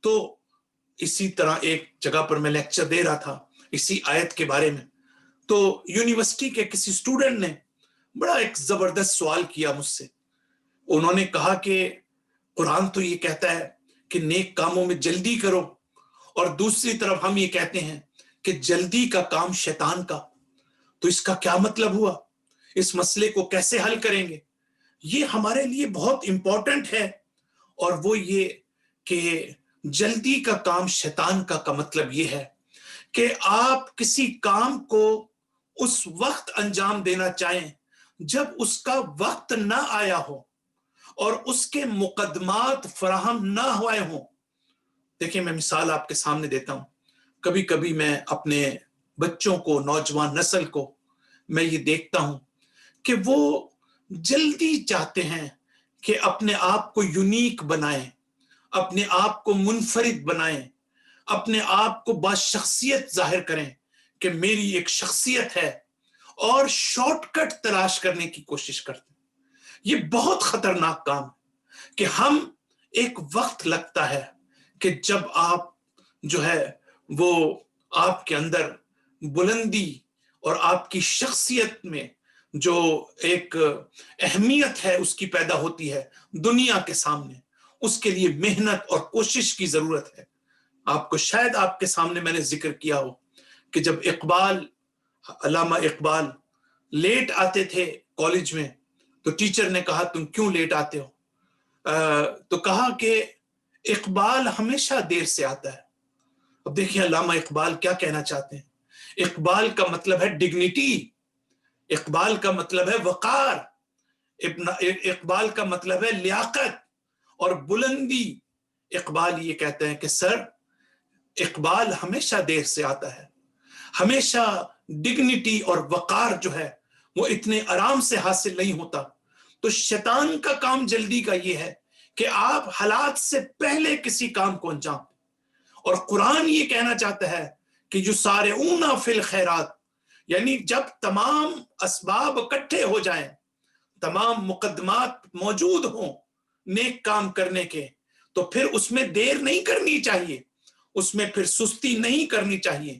تو اسی طرح ایک جگہ پر میں لیکچر دے رہا تھا اسی آیت کے بارے میں، تو یونیورسٹی کے کسی سٹوڈنٹ نے بڑا ایک زبردست سوال کیا مجھ سے۔ انہوں نے کہا کہ قرآن تو یہ کہتا ہے کہ نیک کاموں میں جلدی کرو، اور دوسری طرف ہم یہ کہتے ہیں کہ جلدی کا کام شیطان کا، تو اس کا کیا مطلب ہوا؟ اس مسئلے کو کیسے حل کریں گے؟ یہ ہمارے لیے بہت امپورٹنٹ ہے، اور وہ یہ کہ جلدی کا کام شیطان کا مطلب یہ ہے کہ آپ کسی کام کو اس وقت انجام دینا چاہیں جب اس کا وقت نہ آیا ہو اور اس کے مقدمات فراہم نہ ہوئے ہوں۔ دیکھیں، میں مثال آپ کے سامنے دیتا ہوں۔ کبھی کبھی میں اپنے بچوں کو، نوجوان نسل کو میں یہ دیکھتا ہوں کہ وہ جلدی چاہتے ہیں کہ اپنے آپ کو یونیک بنائیں، اپنے آپ کو منفرد بنائیں، اپنے آپ کو باشخصیت ظاہر کریں کہ میری ایک شخصیت ہے، اور شارٹ کٹ تلاش کرنے کی کوشش کرتے ہیں۔ یہ بہت خطرناک کام ہے کہ ہم ایک وقت لگتا ہے کہ جب آپ جو ہے وہ آپ کے اندر بلندی اور آپ کی شخصیت میں جو ایک اہمیت ہے اس کی پیدا ہوتی ہے دنیا کے سامنے، اس کے لیے محنت اور کوشش کی ضرورت ہے۔ آپ کو شاید آپ کے سامنے میں نے ذکر کیا ہو کہ جب علامہ اقبال لیٹ آتے تھے کالج میں، تو ٹیچر نے کہا تم کیوں لیٹ آتے ہو؟ تو کہا کہ اقبال ہمیشہ دیر سے آتا ہے۔ اب دیکھیں علامہ اقبال کیا کہنا چاہتے ہیں۔ اقبال کا مطلب ہے ڈگنیٹی، اقبال کا مطلب ہے وقار، اقبال کا مطلب ہے لیاقت اور بلندی۔ اقبال یہ کہتے ہیں کہ سر، اقبال ہمیشہ دیر سے آتا ہے، ہمیشہ ڈگنیٹی اور وقار جو ہے وہ اتنے آرام سے حاصل نہیں ہوتا۔ تو شیطان کا کام جلدی کا یہ ہے کہ آپ حالات سے پہلے کسی کام کو انجام دیں، اور قرآن یہ کہنا چاہتا ہے کہ یسارعون فی الخیرات، یعنی جب تمام اسباب اکٹھے ہو جائیں، تمام مقدمات موجود ہوں نیک کام کرنے کے، تو پھر اس میں دیر نہیں کرنی چاہیے، اس میں پھر سستی نہیں کرنی چاہیے،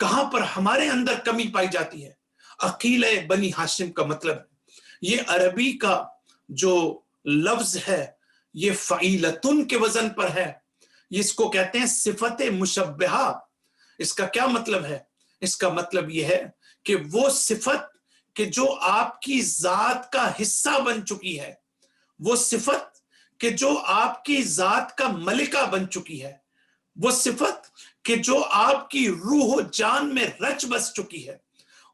کہاں پر ہمارے اندر کمی پائی جاتی ہے؟ عقیلہ بنی ہاشم کا مطلب ہے، یہ عربی کا جو لفظ ہے یہ فعیلتن کے وزن پر ہے، اس کو کہتے ہیں صفت مشبہہ۔ اس کا کیا مطلب ہے؟ اس کا مطلب یہ ہے کہ وہ صفت کہ جو آپ کی ذات کا حصہ بن چکی ہے، وہ صفت کہ جو آپ کی ذات کا ملکہ بن چکی ہے، وہ صفت کہ جو آپ کی روح و جان میں رچ بس چکی ہے،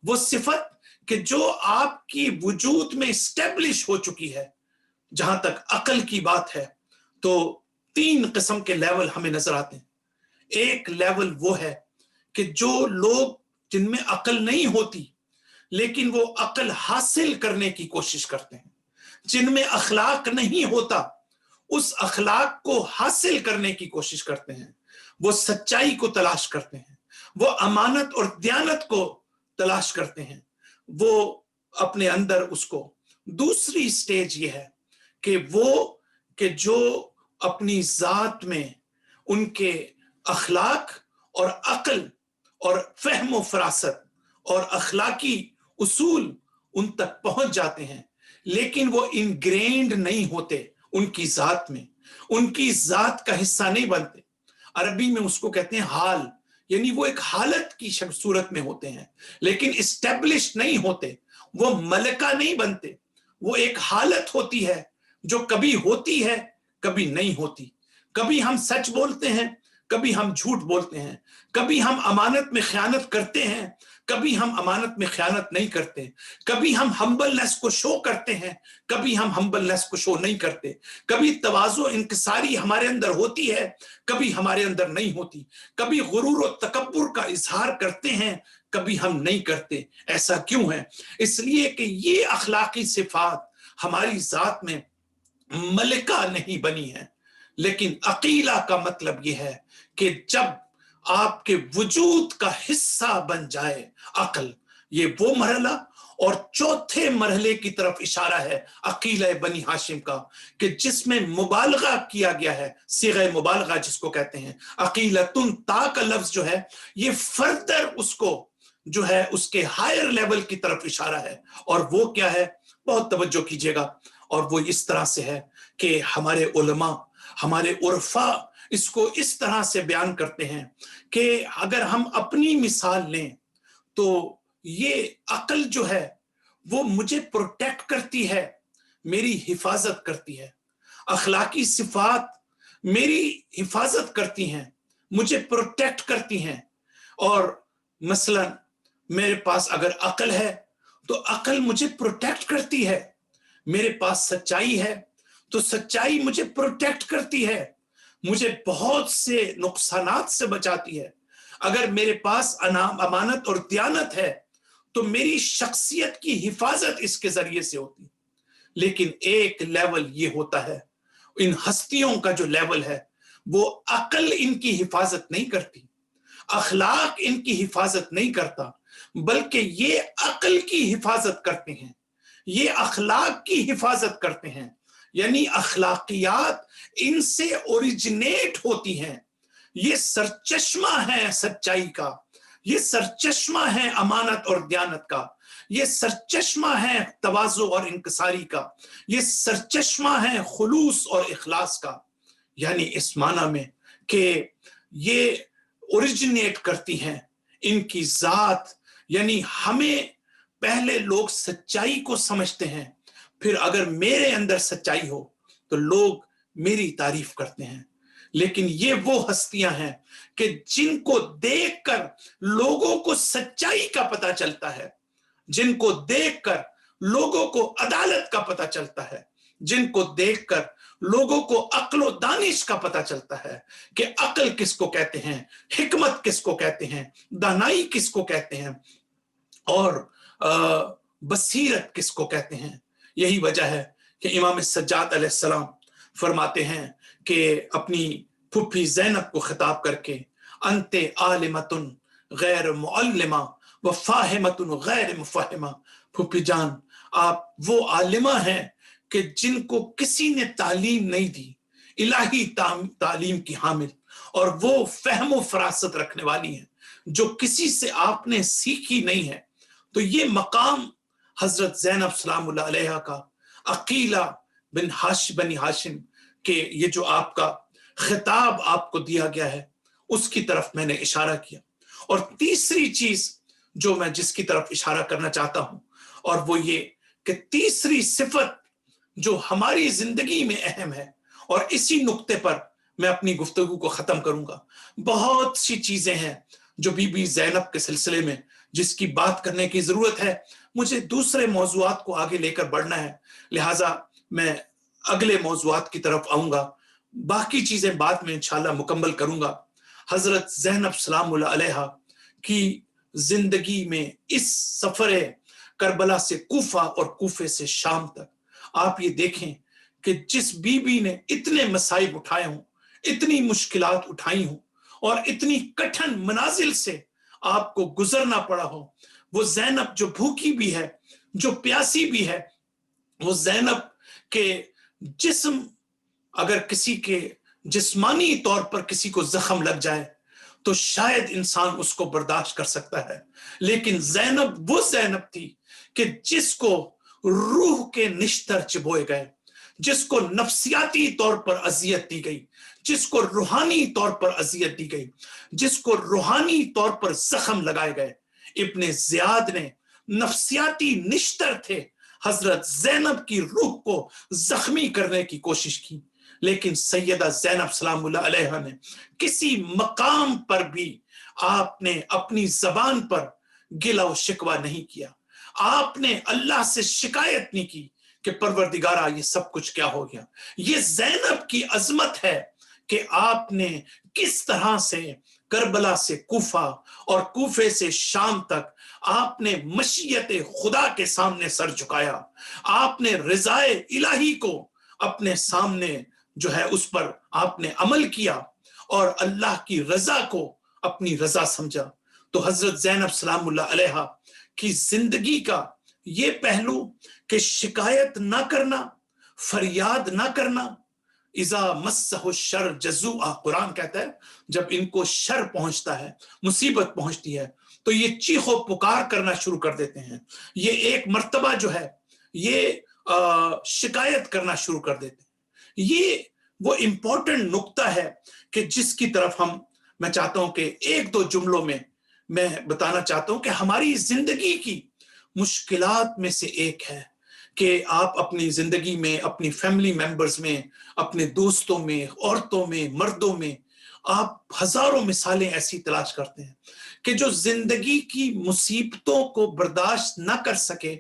وہ صفت کہ جو آپ کی وجود میں اسٹیبلش ہو چکی ہے۔ جہاں تک عقل کی بات ہے تو 3 قسم کے لیول ہمیں نظر آتے ہیں۔ ایک لیول وہ ہے کہ جو لوگ جن میں عقل نہیں ہوتی لیکن وہ عقل حاصل کرنے کی کوشش کرتے ہیں، جن میں اخلاق نہیں ہوتا اس اخلاق کو حاصل کرنے کی کوشش کرتے ہیں، وہ سچائی کو تلاش کرتے ہیں، وہ امانت اور دیانت کو تلاش کرتے ہیں، وہ اپنے اندر اس کو۔ دوسری سٹیج یہ ہے کہ جو اپنی ذات میں ان کے اخلاق اور عقل اور فہم و فراست اور اخلاقی اصول ان تک پہنچ جاتے ہیں لیکن وہ انگرینڈ نہیں ہوتے ان کی ذات میں، ان کی ذات کا حصہ نہیں بنتے۔ عربی میں اس کو کہتے ہیں حال، یعنی وہ ایک حالت کی صورت میں ہوتے ہیں لیکن اسٹیبلش نہیں ہوتے، وہ ملکہ نہیں بنتے، وہ ایک حالت ہوتی ہے جو کبھی ہوتی ہے کبھی نہیں ہوتی۔ کبھی ہم سچ بولتے ہیں، کبھی ہم جھوٹ بولتے ہیں، کبھی ہم امانت میں خیانت کرتے ہیں، کبھی ہم امانت میں خیانت نہیں کرتے، کبھی ہم ہمبلنس کو شو کرتے ہیں، کبھی ہم ہمبلنس کو شو نہیں کرتے، کبھی تواضع انکساری ہمارے اندر ہوتی ہے، کبھی ہمارے اندر نہیں ہوتی، کبھی غرور و تکبر کا اظہار کرتے ہیں، کبھی ہم نہیں کرتے۔ ایسا کیوں ہے؟ اس لیے کہ یہ اخلاقی صفات ہماری ذات میں ملکہ نہیں بنی ہے۔ لیکن عقیلہ کا مطلب یہ ہے کہ جب آپ کے وجود کا حصہ بن جائے عقل، یہ وہ مرحلہ، اور چوتھے مرحلے کی طرف اشارہ ہے عقیلہ بنی ہاشم کا کہ جس میں مبالغہ کیا گیا ہے، صیغہ مبالغہ جس کو کہتے ہیں۔ عقیلتن تا کا لفظ جو ہے یہ فردر اس کو جو ہے اس کے ہائر لیول کی طرف اشارہ ہے، اور وہ کیا ہے؟ بہت توجہ کیجئے گا، اور وہ اس طرح سے ہے کہ ہمارے علماء، ہمارے عرفاء اس کو اس طرح سے بیان کرتے ہیں کہ اگر ہم اپنی مثال لیں تو یہ عقل جو ہے وہ مجھے پروٹیکٹ کرتی ہے، میری حفاظت کرتی ہے، اخلاقی صفات میری حفاظت کرتی ہیں، مجھے پروٹیکٹ کرتی ہیں۔ اور مثلا میرے پاس اگر عقل ہے تو عقل مجھے پروٹیکٹ کرتی ہے، میرے پاس سچائی ہے تو سچائی مجھے پروٹیکٹ کرتی ہے، مجھے بہت سے نقصانات سے بچاتی ہے۔ اگر میرے پاس امانت اور دیانت ہے تو میری شخصیت کی حفاظت اس کے ذریعے سے ہوتی ہے۔ لیکن ایک لیول یہ ہوتا ہے، ان ہستیوں کا جو لیول ہے وہ عقل ان کی حفاظت نہیں کرتی، اخلاق ان کی حفاظت نہیں کرتا، بلکہ یہ عقل کی حفاظت کرتے ہیں، یہ اخلاق کی حفاظت کرتے ہیں، یعنی اخلاقیات ان سے اوریجنیٹ ہوتی ہیں، یہ سرچشمہ ہے سچائی کا، یہ سرچشمہ ہے امانت اور دیانت کا، یہ سرچشمہ ہے تواضع اور انکساری کا، یہ سرچشمہ ہے خلوص اور اخلاص کا۔ یعنی اس معنی میں کہ یہ اوریجنیٹ کرتی ہیں ان کی ذات، یعنی ہمیں پہلے لوگ سچائی کو سمجھتے ہیں، پھر اگر میرے اندر سچائی ہو تو لوگ میری تعریف کرتے ہیں۔ لیکن یہ وہ ہستیاں ہیں کہ جن کو دیکھ کر لوگوں کو سچائی کا پتہ چلتا ہے، جن کو دیکھ کر لوگوں کو عدالت کا پتہ چلتا ہے، جن کو دیکھ کر لوگوں کو عقل و دانش کا پتہ چلتا ہے کہ عقل کس کو کہتے ہیں، حکمت کس کو کہتے ہیں، دانائی کس کو کہتے ہیں، اور بصیرت کس کو کہتے ہیں۔ یہی وجہ ہے کہ امام سجاد علیہ السلام فرماتے ہیں کہ اپنی پھپھی زینب کو خطاب کر کے انت عالمتن غیر معلمہ و فاہمتن غیر مفہمہ، پھپھی جان آپ وہ عالمہ ہیں کہ جن کو کسی نے تعلیم نہیں دی، الہی تعلیم کی حامل، اور وہ فہم و فراست رکھنے والی ہیں، جو کسی سے آپ نے سیکھی نہیں ہے، تو یہ مقام حضرت زینب سلام اللہ علیہ کا، عقیلہ بن بنی ہاشم کہ یہ جو آپ کا خطاب آپ کو دیا گیا ہے اس کی طرف میں نے اشارہ کیا۔ اور تیسری چیز جو میں جس کی طرف اشارہ کرنا چاہتا ہوں، اور وہ یہ کہ تیسری صفت جو ہماری زندگی میں اہم ہے، اور اسی نقطے پر میں اپنی گفتگو کو ختم کروں گا۔ بہت سی چیزیں ہیں جو بی بی زینب کے سلسلے میں جس کی بات کرنے کی ضرورت ہے، مجھے دوسرے موضوعات کو آگے لے کر بڑھنا ہے، لہٰذا میں اگلے موضوعات کی طرف آؤں گا، باقی چیزیں بعد میں انشاءاللہ مکمل کروں گا۔ حضرت زینب سلام اللہ علیہ کی زندگی میں اس سفر کربلا سے کوفہ اور کوفے سے شام تک آپ یہ دیکھیں کہ جس بی بی نے اتنے مصائب اٹھائے ہوں، اتنی مشکلات اٹھائی ہوں، اور اتنی کٹھن منازل سے آپ کو گزرنا پڑا ہو، وہ زینب جو بھوکی بھی ہے، جو پیاسی بھی ہے، وہ زینب کے جسم اگر کسی کے جسمانی طور پر کسی کو زخم لگ جائے تو شاید انسان اس کو برداشت کر سکتا ہے، لیکن زینب وہ زینب تھی کہ جس کو روح کے نشتر چبوئے گئے، جس کو نفسیاتی طور پر اذیت دی گئی، جس کو روحانی طور پر اذیت دی گئی، جس کو روحانی طور پر زخم لگائے گئے۔ ابن زیاد نے نفسیاتی نشتر تھے، حضرت زینب کی روح کو زخمی کرنے کی کوشش کی، لیکن سیدہ زینب سلام اللہ علیہ نے کسی مقام پر بھی آپ نے اپنی زبان پر گلہ و شکوہ نہیں کیا، آپ نے اللہ سے شکایت نہیں کی کہ پروردگارہ یہ سب کچھ کیا ہو گیا۔ یہ زینب کی عظمت ہے کہ آپ نے کس طرح سے کربلا سے کوفہ اور کوفے سے شام تک آپ نے مشیت خدا کے سامنے سر جھکایا، آپ نے رضائے الہی کو اپنے سامنے جو ہے اس پر آپ نے عمل کیا، اور اللہ کی رضا کو اپنی رضا سمجھا۔ تو حضرت زینب سلام اللہ علیہ کی زندگی کا یہ پہلو کہ شکایت نہ کرنا، فریاد نہ کرنا، اذا مسہ الشر جزوعا، قرآن کہتا ہے جب ان کو شر پہنچتا ہے، مصیبت پہنچتی ہے تو یہ چیخ و پکار کرنا شروع کر دیتے ہیں، یہ ایک مرتبہ جو ہے یہ شکایت کرنا شروع کر دیتے ہیں۔ یہ وہ امپورٹنٹ نقطہ ہے کہ جس کی طرف میں چاہتا ہوں کہ ایک دو جملوں میں میں بتانا چاہتا ہوں کہ ہماری زندگی کی مشکلات میں سے ایک ہے کہ آپ اپنی زندگی میں، اپنی فیملی ممبرز میں، اپنے دوستوں میں، عورتوں میں، مردوں میں، آپ ہزاروں مثالیں ایسی تلاش کرتے ہیں کہ جو زندگی کی مصیبتوں کو برداشت نہ کر سکے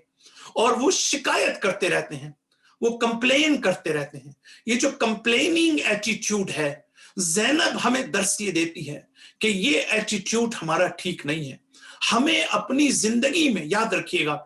اور وہ شکایت کرتے رہتے ہیں، وہ کمپلین کرتے رہتے ہیں۔ یہ جو کمپلیننگ ایٹیٹیوڈ ہے، زینب ہمیں درس یہ دیتی ہے کہ یہ ایٹیٹیوڈ ہمارا ٹھیک نہیں ہے۔ ہمیں اپنی زندگی میں یاد رکھیے گا،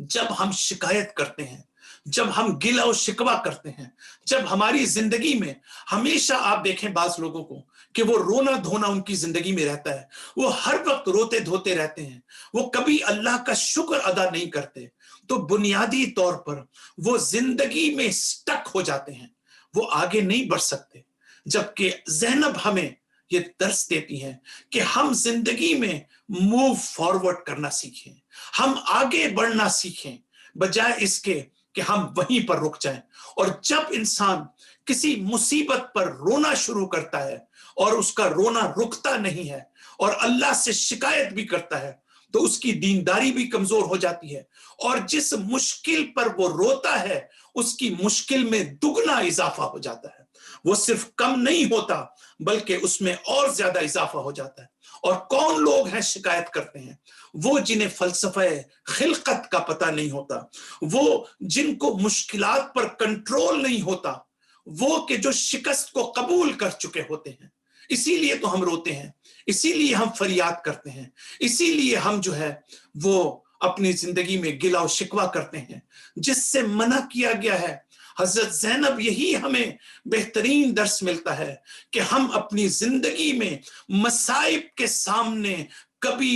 جب ہم شکایت کرتے ہیں، جب ہم گلہ و شکوہ کرتے ہیں، جب ہماری زندگی میں ہمیشہ آپ دیکھیں بعض لوگوں کو کہ وہ رونا دھونا ان کی زندگی میں رہتا ہے، وہ ہر وقت روتے دھوتے رہتے ہیں، وہ کبھی اللہ کا شکر ادا نہیں کرتے، تو بنیادی طور پر وہ زندگی میں سٹک ہو جاتے ہیں، وہ آگے نہیں بڑھ سکتے۔ جبکہ زینب ہمیں یہ درس دیتی ہیں کہ ہم زندگی میں موو فارورڈ کرنا سیکھیں، ہم آگے بڑھنا سیکھیں، بجائے اس کے کہ ہم وہیں پر رک جائیں۔ اور جب انسان کسی مصیبت پر رونا شروع کرتا ہے اور اس کا رونا رکتا نہیں ہے اور اللہ سے شکایت بھی کرتا ہے تو اس کی دینداری بھی کمزور ہو جاتی ہے، اور جس مشکل پر وہ روتا ہے اس کی مشکل میں دگنا اضافہ ہو جاتا ہے، وہ صرف کم نہیں ہوتا بلکہ اس میں اور زیادہ اضافہ ہو جاتا ہے۔ اور کون لوگ ہیں شکایت کرتے ہیں؟ وہ جنہیں فلسفہ خلقت کا پتہ نہیں ہوتا، وہ جن کو مشکلات پر کنٹرول نہیں ہوتا، وہ کہ جو شکست کو قبول کر چکے ہوتے ہیں۔ اسی لیے تو ہم روتے ہیں، اسی لیے ہم فریاد کرتے ہیں، اسی لیے ہم جو ہے وہ اپنی زندگی میں گلہ و شکوہ کرتے ہیں، جس سے منع کیا گیا ہے۔ حضرت زینب یہی ہمیں بہترین درس ملتا ہے کہ ہم اپنی زندگی میں مصائب کے سامنے کبھی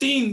3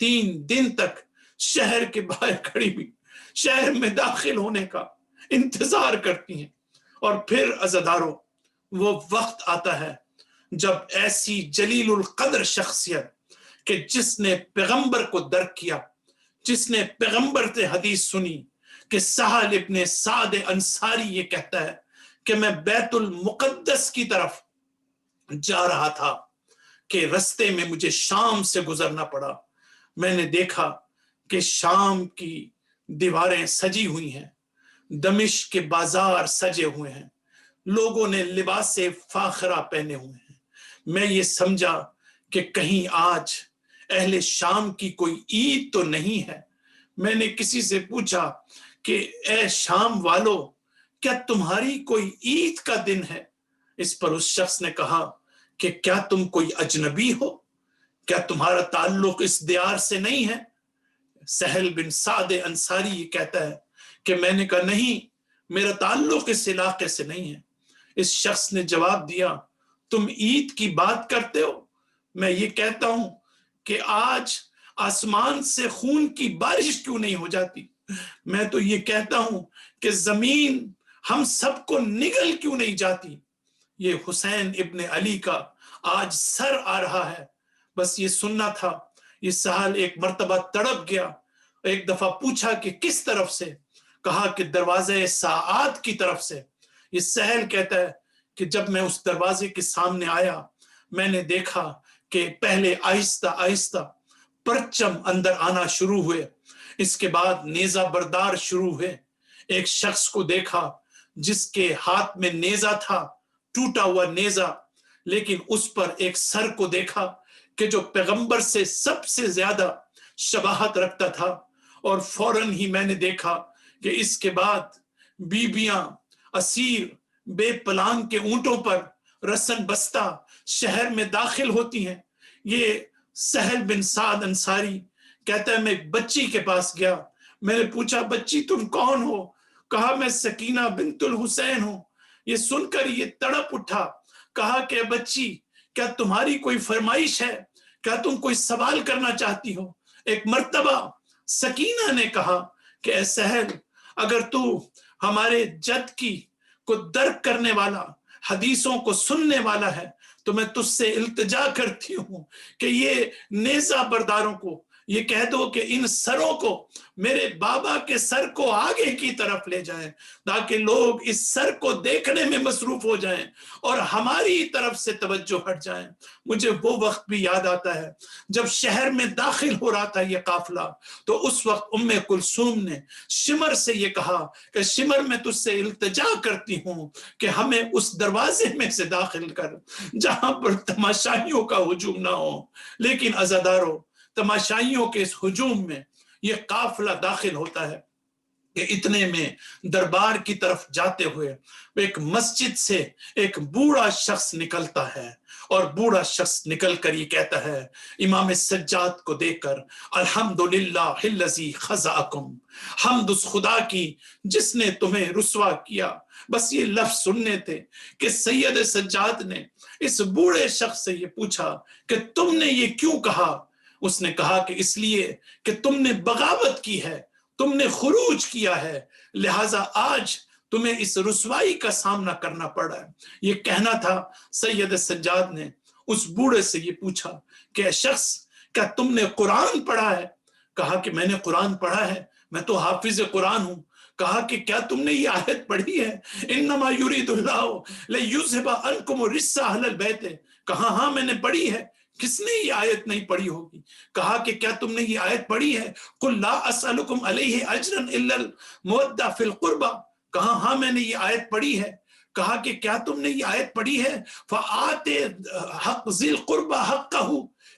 3 دن تک شہر کے باہر کھڑی ہوئی شہر میں داخل ہونے کا انتظار کرتی ہیں. اور پھر عزادارو وہ وقت آتا ہے جب ایسی جلیل القدر شخصیت کہ جس نے پیغمبر کو درک کیا، جس نے پیغمبر سے حدیث سنی کہ سہل ابن سعد انصاری یہ کہتا ہے کہ میں بیت المقدس کی طرف جا رہا تھا کہ رستے میں مجھے شام سے گزرنا پڑا. میں نے دیکھا کہ شام کی دیواریں سجی ہوئی ہیں، دمشق کے بازار سجے ہوئے ہیں، لوگوں نے لباس فاخرہ پہنے ہوئے ہیں. میں یہ سمجھا کہ کہیں آج اہل شام کی کوئی عید تو نہیں ہے. میں نے کسی سے پوچھا کہ اے شام والو، کیا تمہاری کوئی عید کا دن ہے؟ اس پر اس شخص نے کہا کہ کیا تم کوئی اجنبی ہو؟ کیا تمہارا تعلق اس دیار سے نہیں ہے؟ سہل بن سعد انصاری یہ کہتا ہے کہ میں نے کہا نہیں، میرا تعلق اس علاقے سے نہیں ہے. اس شخص نے جواب دیا تم عید کی بات کرتے ہو، میں یہ کہتا ہوں کہ آج آسمان سے خون کی بارش کیوں نہیں ہو جاتی. میں تو یہ کہتا ہوں کہ زمین ہم سب کو نگل کیوں نہیں جاتی. یہ حسین ابن علی کا آج سر آ رہا ہے. بس یہ سننا تھا. یہ سہل ایک مرتبہ تڑپ گیا، ایک دفعہ پوچھا کہ کس طرف سے؟ کہا کہ دروازے ساعات کی طرف سے. یہ سہل کہتا ہے کہ جب میں اس دروازے کے سامنے آیا، میں نے دیکھا کہ پہلے آہستہ آہستہ پرچم اندر آنا شروع ہوئے، اس کے بعد نیزہ بردار شروع ہوئے. ایک شخص کو دیکھا جس کے ہاتھ میں نیزہ تھا، ٹوٹا ہوا نیزہ، لیکن اس پر ایک سر کو دیکھا کہ جو پیغمبر سے سب سے زیادہ شباہت رکھتا تھا. اور فوراً ہی میں نے دیکھا کہ اس کے بعد بیبیاں اسیر بے پلان کے اونٹوں پر رسن بستہ شہر میں داخل ہوتی ہیں. یہ سہل بن سعد انصاری کہتا ہے میں ایک بچی کے پاس گیا، میں نے پوچھا بچی تم کون ہو؟ کہا میں سکینہ بنت الحسین ہوں. یہ سن کر یہ تڑپ اٹھا. کہا کہ بچی کیا تمہاری کوئی فرمائش ہے؟ کیا تم کوئی سوال کرنا چاہتی ہو؟ ایک مرتبہ سکینہ نے کہا کہ اے سہل، اگر تو ہمارے جد کی کو درک کرنے والا، حدیثوں کو سننے والا ہے تو میں تجھ سے التجا کرتی ہوں کہ یہ نیزہ برداروں کو یہ کہہ دو کہ ان سروں کو میرے بابا کے سر کو آگے کی طرف لے جائیں تاکہ لوگ اس سر کو دیکھنے میں مصروف ہو جائیں اور ہماری طرف سے توجہ ہٹ جائیں. مجھے وہ وقت بھی یاد آتا ہے جب شہر میں داخل ہو رہا تھا یہ قافلہ، تو اس وقت ام کلثوم نے شمر سے یہ کہا کہ شمر میں تجھ سے التجا کرتی ہوں کہ ہمیں اس دروازے میں سے داخل کر جہاں پر تماشائیوں کا ہجوم نہ ہو. لیکن عزادارو، تماشائیوں کے اس ہجوم میں یہ قافلہ داخل ہوتا ہے کہ اتنے میں دربار کی طرف جاتے ہوئے ایک مسجد سے ایک بوڑھا شخص نکلتا ہے، اور بوڑھا شخص نکل کر یہ کہتا ہے امام سجاد کو دیکھ کر الحمدللہ الذی خزاکم، حمد اس خدا کی جس نے تمہیں رسوا کیا. بس یہ لفظ سننے تھے کہ سید سجاد نے اس بوڑھے شخص سے یہ پوچھا کہ تم نے یہ کیوں کہا؟ اس نے کہا کہ اس لیے کہ تم نے بغاوت کی ہے، تم نے خروج کیا ہے، لہٰذا آج تمہیں اس رسوائی کا سامنا کرنا پڑا ہے. یہ کہنا تھا سید سجاد نے اس بوڑھے سے یہ پوچھا کہ اے شخص کیا تم نے قرآن پڑھا ہے؟ کہا کہ میں نے قرآن پڑھا ہے، میں تو حافظ قرآن ہوں. کہا کہ کیا تم نے یہ آیت پڑھی ہے انما یرید اللہ لیذھب عنکم الرجس اہل البیت؟ کہا ہاں میں نے پڑھی ہے. کس نے یہ آیت نہیں پڑھی ہوگی؟ کہا کہ کیا تم نے یہ آیت پڑھی ہے قل لا اسألکم علیہ اجرا الا المودہ فی القربہ؟ کہا ہاں میں نے یہ آیت پڑھی ہے. کہا کہ کیا تم نے یہ آیت پڑھی ہے فآت حق ذی القربہ حقہ،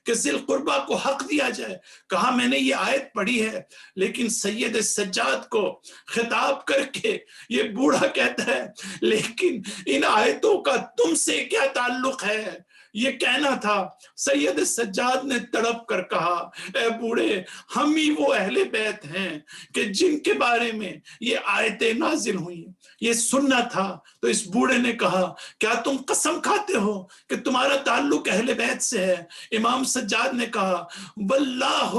کہ ذی القربہ کو حق دیا جائے؟ کہا میں نے یہ آیت پڑھی ہے. لیکن سید سجاد کو خطاب کر کے یہ بوڑھا کہتا ہے لیکن ان آیتوں کا تم سے کیا تعلق ہے؟ یہ کہنا تھا. سید سجاد نے تڑپ کر کہا اے بوڑھے، ہم ہی وہ اہل بیت ہیں کہ جن کے بارے میں یہ آیتیں نازل ہوئی. یہ سننا تھا. تو اس بوڑھے نے کہا کیا تم قسم کھاتے ہو کہ تمہارا تعلق اہل بیت سے ہے؟ امام امام سجاد نے کہا واللہ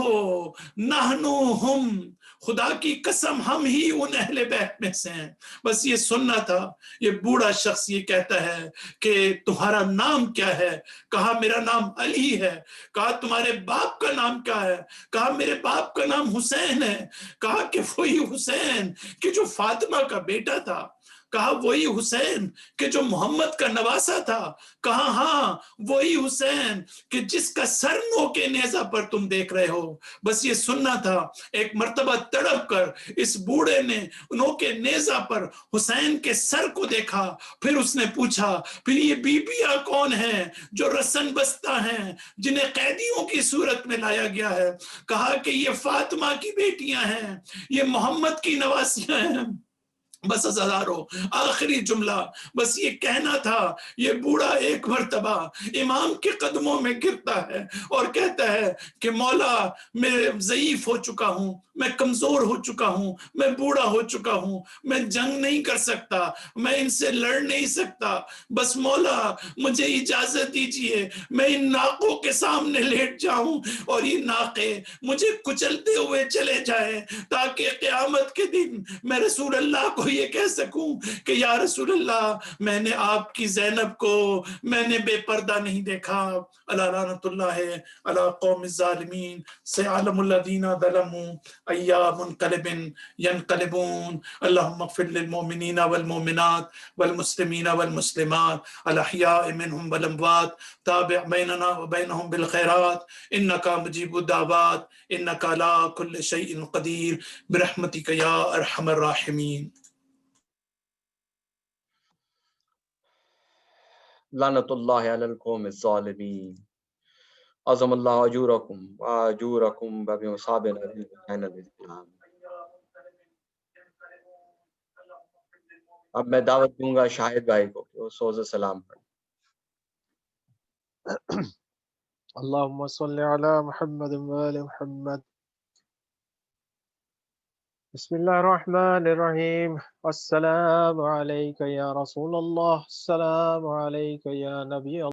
نحنو ہم، خدا کی قسم ہم ہی ان اہل بیت میں سے ہیں۔ بس یہ سننا تھا۔ یہ بوڑھا شخص یہ کہتا ہے کہ تمہارا نام کیا ہے؟ کہا میرا نام علی ہے۔ کہا تمہارے باپ کا نام کیا ہے؟ کہا میرے باپ کا نام حسین ہے۔ کہا کہ وہی حسین کہ جو فاطمہ کا بیٹا تھا؟ کہا وہی حسین کہ جو محمد کا نواسا تھا؟ کہا ہاں وہی حسین کہ جس کا سر نوکے نیزہ پر تم دیکھ رہے ہو۔ بس یہ سننا تھا۔ ایک مرتبہ تڑپ کر اس بوڑھے نے نوکے نیزہ پر حسین کے سر کو دیکھا، پھر اس نے پوچھا پھر یہ بیبیاں کون ہیں جو رسن بستہ ہیں، جنہیں قیدیوں کی صورت میں لایا گیا ہے؟ کہا کہ یہ فاطمہ کی بیٹیاں ہیں، یہ محمد کی نواسیاں ہیں۔ بس ہزاروں آخری جملہ بس یہ کہنا تھا۔ یہ بوڑھا ایک مرتبہ امام کے قدموں میں گرتا ہے اور کہتا ہے کہ مولا میں ضعیف ہو چکا ہوں، میں کمزور ہو چکا ہوں، میں بوڑھا ہو چکا ہوں، میں جنگ نہیں کر سکتا، میں ان سے لڑ نہیں سکتا، بس مولا مجھے اجازت دیجئے میں ان ناقوں کے سامنے لیٹ جاؤں اور یہ ناقے مجھے کچلتے ہوئے چلے جائیں، تاکہ قیامت کے دن میں رسول اللہ کو یہ کہہ سکوں کہ یا رسول اللہ میں نے آپ کی زینب کو میں نے بے پردہ نہیں دیکھا۔ اللہ لعنت اللہ علی قوم الظالمین، سيعلم الذین ظلموا أي منقلب ينقلبون۔ اللهم اغفر للمؤمنین والمؤمنات والمسلمین والمسلمات الأحیاء منهم والأموات، تابع بیننا وبینهم بالخیرات إنك مجیب الدعوات إنك على كل شيء قدیر برحمتك یا ارحم الراحمین۔ لعنت اللہ علی القوم الظالمین، عظم اللہ اجورکم واجورکم بمصاب الاسلام۔ اب میں دعوت دوں گا شاہد بھائی کو کہ وہ سوز سلام پڑھیں۔ اللهم صل على محمد وآل محمد۔ بسم الله الرحمن الرحيم۔ السلام عليك يا رسول الله، السلام عليك يا نبي الله۔